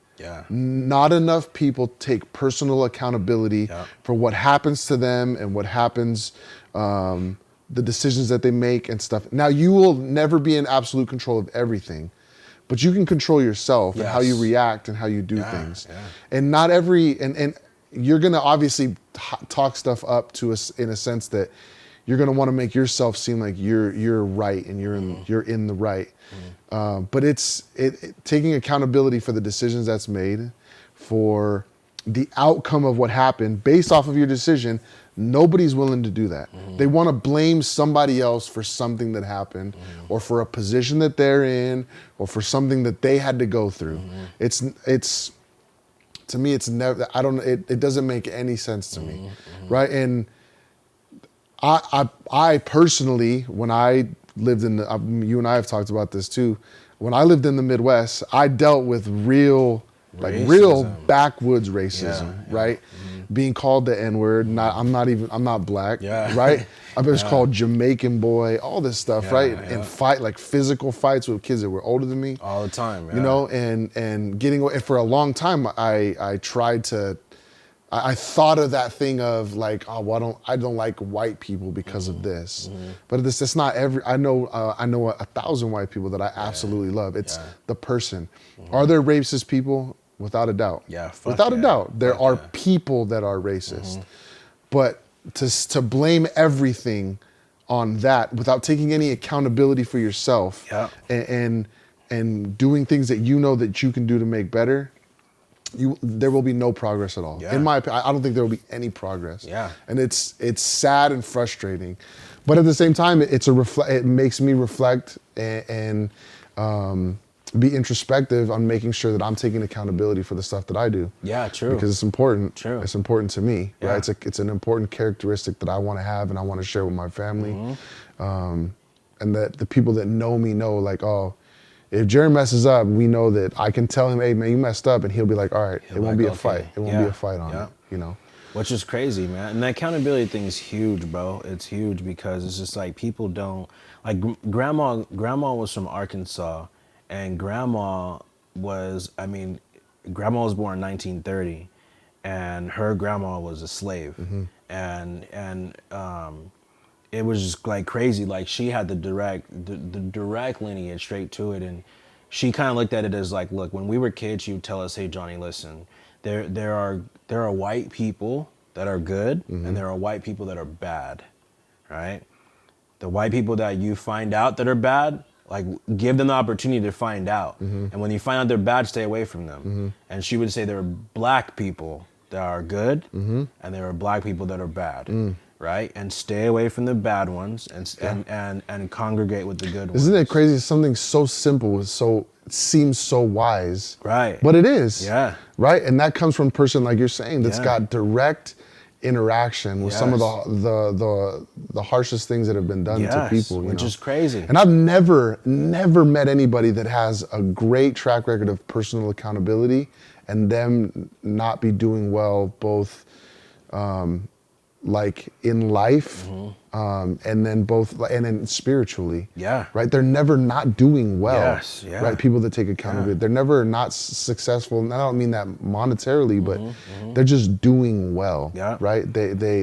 Not enough people take personal accountability for what happens to them and what happens, the decisions that they make and stuff. Now, you will never be in absolute control of everything, but you can control yourself and how you react and how you do things. And not every, and you're going to obviously talk stuff up to us in a sense that you're going to want to make yourself seem like you're right and you're in the right. But it's taking accountability for the decisions that's made, for the outcome of what happened based off of your decision. Nobody's willing to do that. They want to blame somebody else for something that happened, or for a position that they're in, or for something that they had to go through. It's to me, it's never. I don't. It doesn't make any sense to me, right? And I personally, when I lived in the, you and I have talked about this too. When I lived in the Midwest, I dealt with real Racism. backwoods racism, Yeah, right? Being called the N-word. I'm not black, Yeah. right? I was called Jamaican boy, all this stuff, Yeah, right? yeah. And like physical fights with kids that were older than me. All the time, yeah. You know, and getting away. And for a long time, I tried to. I thought of that thing of like, oh, well, I don't like white people because of this, but it's not every. I know 1,000 white people that I absolutely love. It's the person. Are there racist people? Without a doubt. Yeah, fuck without a yeah. doubt, there Fuck are yeah. people that are racist, but to blame everything on that without taking any accountability for yourself, Yeah. and doing things that you know that you can do to make better, there will be no progress at all. Yeah. In my opinion, I don't think there will be any progress. Yeah. And it's sad and frustrating, but at the same time, it makes me reflect and be introspective on making sure that I'm taking accountability for the stuff that I do. Yeah, true. Because it's important. True. It's important to me. Yeah. Right? It's an important characteristic that I want to have and I want to share with my family. And that the people that know me know, like, oh, if Jerry messes up, we know that I can tell him, hey man, you messed up, and he'll be like, all right, it won't be a fight. It won't be a fight on it. You know. Which is crazy, man. And the accountability thing is huge, bro. It's huge because it's just like people don't like grandma was from Arkansas, and grandma was born in 1930, and her grandma was a slave. And it was just like crazy. Like she had the direct lineage straight to it, and she kind of looked at it as like, look, when we were kids, she would tell us, hey Johnny, listen, there are white people that are good, and there are white people that are bad, right? The white people that you find out that are bad, like give them the opportunity to find out, and when you find out they're bad, stay away from them. And she would say there are black people that are good, and there are black people that are bad. Right, and stay away from the bad ones, and congregate with the good ones. Isn't it crazy? Something so simple seems so wise, Right? But it is, Yeah. right. And that comes from a person like you're saying that's Yeah. got direct interaction with some of the harshest things that have been done to people, which is crazy. And I've never met anybody that has a great track record of personal accountability and them not be doing well both. Like in life, and then spiritually. Yeah. Right? They're never not doing well. Yes, yeah. Right? People that take accountability. They're never not successful. And I don't mean that monetarily, but they're just doing well. Yeah. Right? They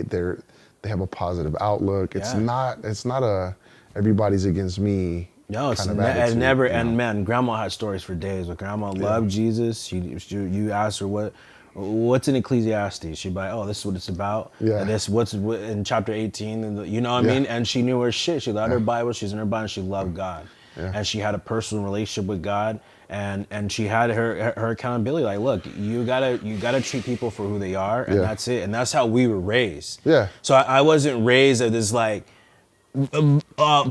have a positive outlook. It's not a everybody's against me. No, it's kind of attitude, never. you know? And man, grandma had stories for days. But grandma loved Jesus. You asked her what's in Ecclesiastes? She'd be like, oh, this is what it's about. Yeah. And this what's in chapter 18. And you know what I mean? And she knew her shit. She loved her Bible. She's in her Bible. And she loved God. Yeah. And she had a personal relationship with God. And she had her accountability. Like, look, you gotta treat people for who they are, and that's it. And that's how we were raised. Yeah. So I wasn't raised as this like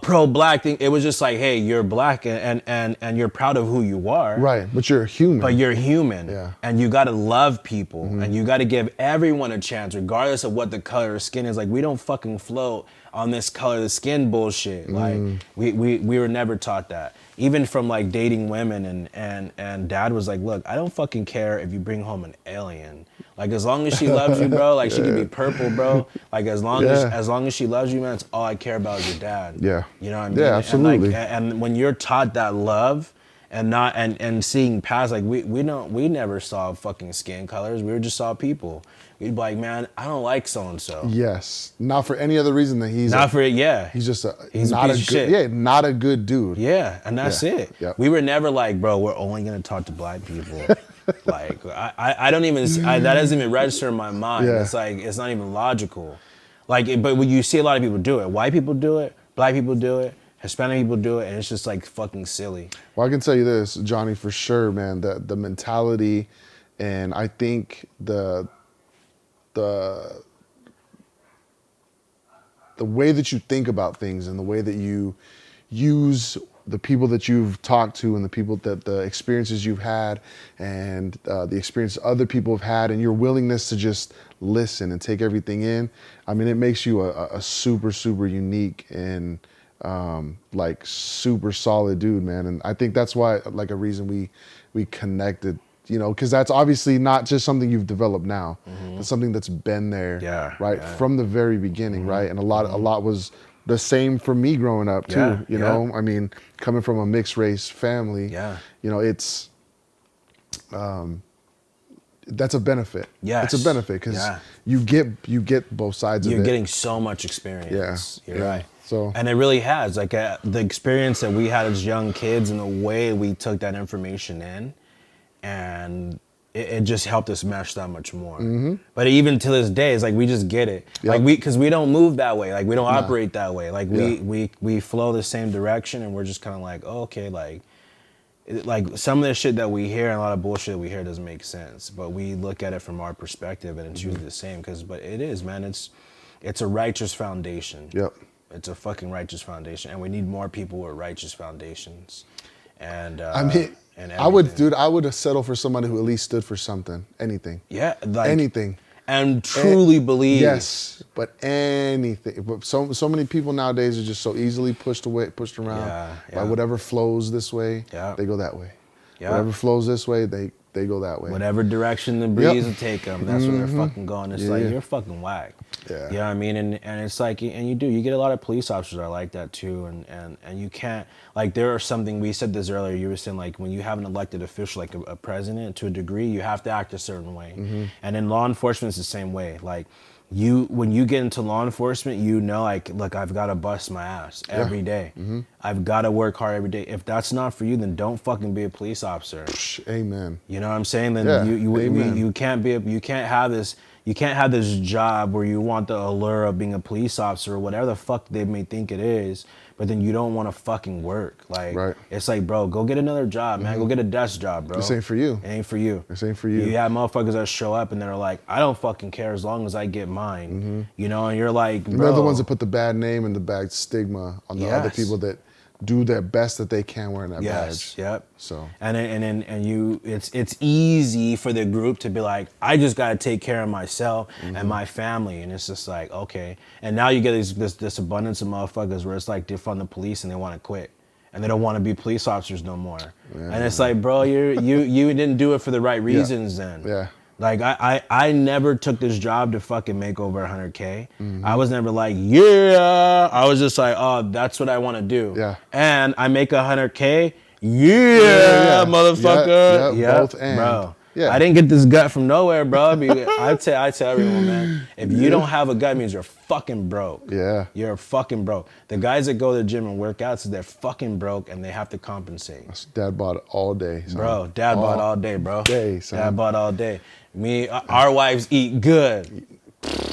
pro-black thing. It was just like, hey, you're black and you're proud of who you are. Right, but you're human. But you're human. Yeah. And you gotta love people, and you gotta give everyone a chance, regardless of what the color of skin is. Like, we don't fucking float on this color of the skin bullshit. Like, we were never taught that. Even from like dating women, and dad was like, look, I don't fucking care if you bring home an alien. Like, as long as she loves you, bro, like she could be purple, bro. Like, as long as she loves you, man, that's all I care about is your dad. Yeah. You know what I mean? Yeah, absolutely. And when you're taught that love and seeing past, like we never saw fucking skin colors. We just saw people. We'd be like, man, I don't like so and so. Yes. Not for any other reason than he's just he's not a piece of shit. Yeah, not a good dude. Yeah, and that's it. Yep. We were never like, bro, we're only gonna talk to black people. Like, I don't even, that doesn't even register in my mind. Yeah. It's like, it's not even logical. Like, but when you see a lot of people do it, white people do it, black people do it, Hispanic people do it, and it's just like fucking silly. Well, I can tell you this, Johnny, for sure, man, the mentality, and I think the way that you think about things and the way that you use the people that you've talked to and the experiences you've had and the experience other people have had and your willingness to just listen and take everything in. I mean, it makes you a super, super unique and like super solid dude, man. And I think that's why, like, a reason we connected, you know, because that's obviously not just something you've developed now. It's something that's been there, right, from the very beginning, right? And a lot was the same for me growing up too. You know, I mean, coming from a mixed race family, you know, it's that's a benefit. It's a benefit because you get both sides of it. You're getting so much experience. You're right. So, and it really has, like, the experience that we had as young kids and the way we took that information in, and it just helped us mesh that much more. But even to this day, it's like we just get it. Like because we don't move that way. Like we don't operate that way. Like we flow the same direction, and we're just kind of like, oh, okay, like some of the shit that we hear and a lot of bullshit that we hear doesn't make sense. But we look at it from our perspective, and it's usually the same. But it is, man. It's a righteous foundation. It's a fucking righteous foundation, and we need more people with righteous foundations. And I mean, I would have settled for somebody who at least stood for something, anything. Like, anything. And truly believe. Yes, but anything. But so many people nowadays are just so easily pushed around by whatever flows this way. They go that way. Whatever flows this way, they go that way. Whatever direction the breeze will take them, that's where they're fucking going. It's like, you're fucking whack. You know what I mean? And it's like, and you get a lot of police officers that are like that too. And you can't, like, there are something, we said this earlier, you were saying, like, when you have an elected official, like a president, to a degree, you have to act a certain way. And in law enforcement, it's the same way. Like, when you get into law enforcement, you know, like, look, I've got to bust my ass every day. I've got to work hard every day. If that's not for you, then don't fucking be a police officer. Amen. You know what I'm saying? Then you can't have this job where you want the allure of being a police officer or whatever the fuck they may think it is, but then you don't want to fucking work. Like, it's like, bro, go get another job, man. Go get a desk job, bro. This ain't for you. It ain't for you. This ain't for you. You have motherfuckers that show up and they're like, I don't fucking care as long as I get mine. You know, and you're like, bro. They're the ones that put the bad name and the bad stigma on the other people that do their best that they can wearing that badge. So it's easy for the group to be like, I just gotta take care of myself and my family, and it's just like, okay. And now you get this abundance of motherfuckers where it's like defund the police and they want to quit and they don't want to be police officers no more. And it's like, bro, you didn't do it for the right reasons then. Like, I never took this job to fucking make over 100K. I was never like, I was just like, oh, that's what I want to do. And I make 100K. Motherfucker. Both and. Bro. I didn't get this gut from nowhere, bro. I tell everyone, man, if you don't have a gut, it means you're fucking broke. You're fucking broke. The guys that go to the gym and work out, so they're fucking broke and they have to compensate. That's dad bod all day, son. Bro, dad bod all day, bro. Son. Dad bod all day. Our wives eat good.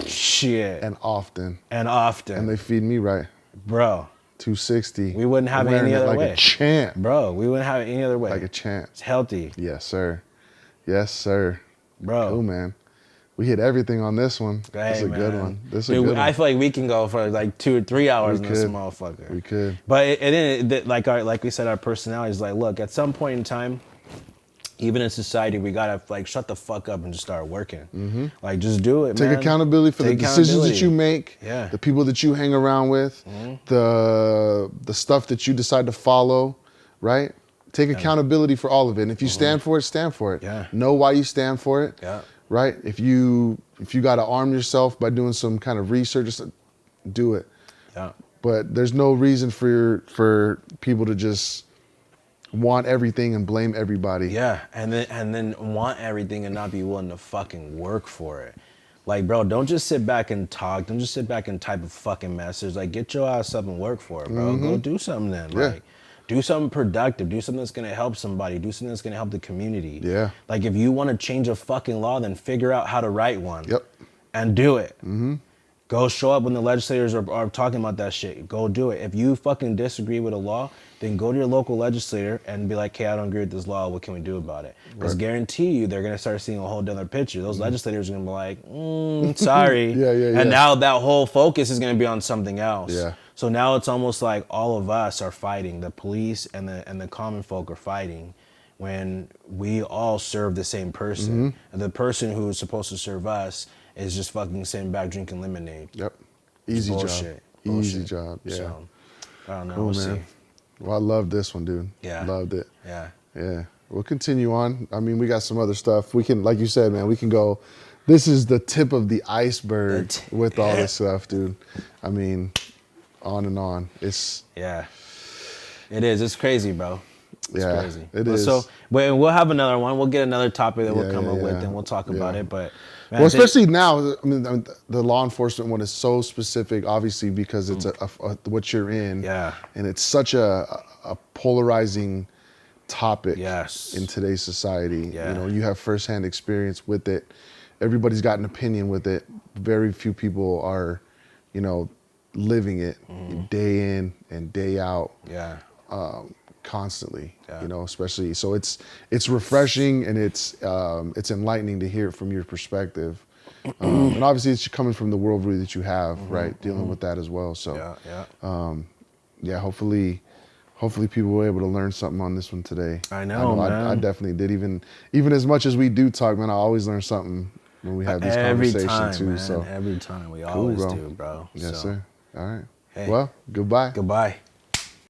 Shit. And often. And they feed me right. Bro. 260. We wouldn't have it any other way. Like a champ. Bro, we wouldn't have it any other way. Like a champ. It's healthy. Yes, sir. Yes, sir. Bro. Cool, man. We hit everything on this one. That's a good one. I feel like we can go for like 2 or 3 hours on this motherfucker. We could. But like we said, our personality is like, look, at some point in time, even in society, we gotta like shut the fuck up and just start working. Like, just do it, man. Take accountability for the decisions that you make, the people that you hang around with, the stuff that you decide to follow, right? Take accountability for all of it. And if you stand for it, stand for it. Know why you stand for it. Right? If you got to arm yourself by doing some kind of research, do it. But there's no reason for people to just want everything and blame everybody. And then want everything and not be willing to fucking work for it. Like, bro, don't just sit back and talk. Don't just sit back and type a fucking message. Like, get your ass up and work for it, bro. Go do something then. Like, do something productive. Do something that's going to help somebody. Do something that's going to help the community. Like, if you want to change a fucking law, then figure out how to write one. And do it. Go show up when the legislators are talking about that shit. Go do it. If you fucking disagree with a law, then go to your local legislator and be like, hey, I don't agree with this law. What can we do about it? Because guarantee you, they're going to start seeing a whole other picture. Those legislators are going to be like, sorry. Yeah. And now that whole focus is going to be on something else. Yeah. So now it's almost like all of us are fighting. The police and the common folk are fighting when we all serve the same person. And the person who is supposed to serve us is just fucking sitting back drinking lemonade. Yep. Easy Bullshit. job. Easy job. Yeah. So, I don't know. Cool, We'll man. see. Well, I love this one, dude. Yeah. Loved it. Yeah. Yeah. We'll continue on. I mean, we got some other stuff. We can, like you said, man, we can go. This is the tip of the iceberg with all this stuff, dude. I mean, on and on. It's. Yeah. It is. It's crazy, bro. It's crazy. It is. So we'll have another one. We'll get another topic that we'll come up with yeah. and we'll talk about it. But man, well, especially now, I mean, the law enforcement one is so specific, obviously, because it's what you're in. Yeah. And it's such a polarizing topic Yes. in today's society. Yeah. You know, you have firsthand experience with it. Everybody's got an opinion with it. Very few people are, you know, living it day in and day out. Yeah. Constantly, Yeah. you know, especially, so it's refreshing and it's enlightening to hear it from your perspective. And obviously it's coming from the worldview that you have, right? Dealing with that as well. So yeah, hopefully people were able to learn something on this one today. I know, man. I definitely did. Even as much as we do talk, man, I always learn something when we have these conversations too. Man, so every time we always bro. do, bro. Yes, so. sir. All right. Hey. Well, goodbye. Goodbye.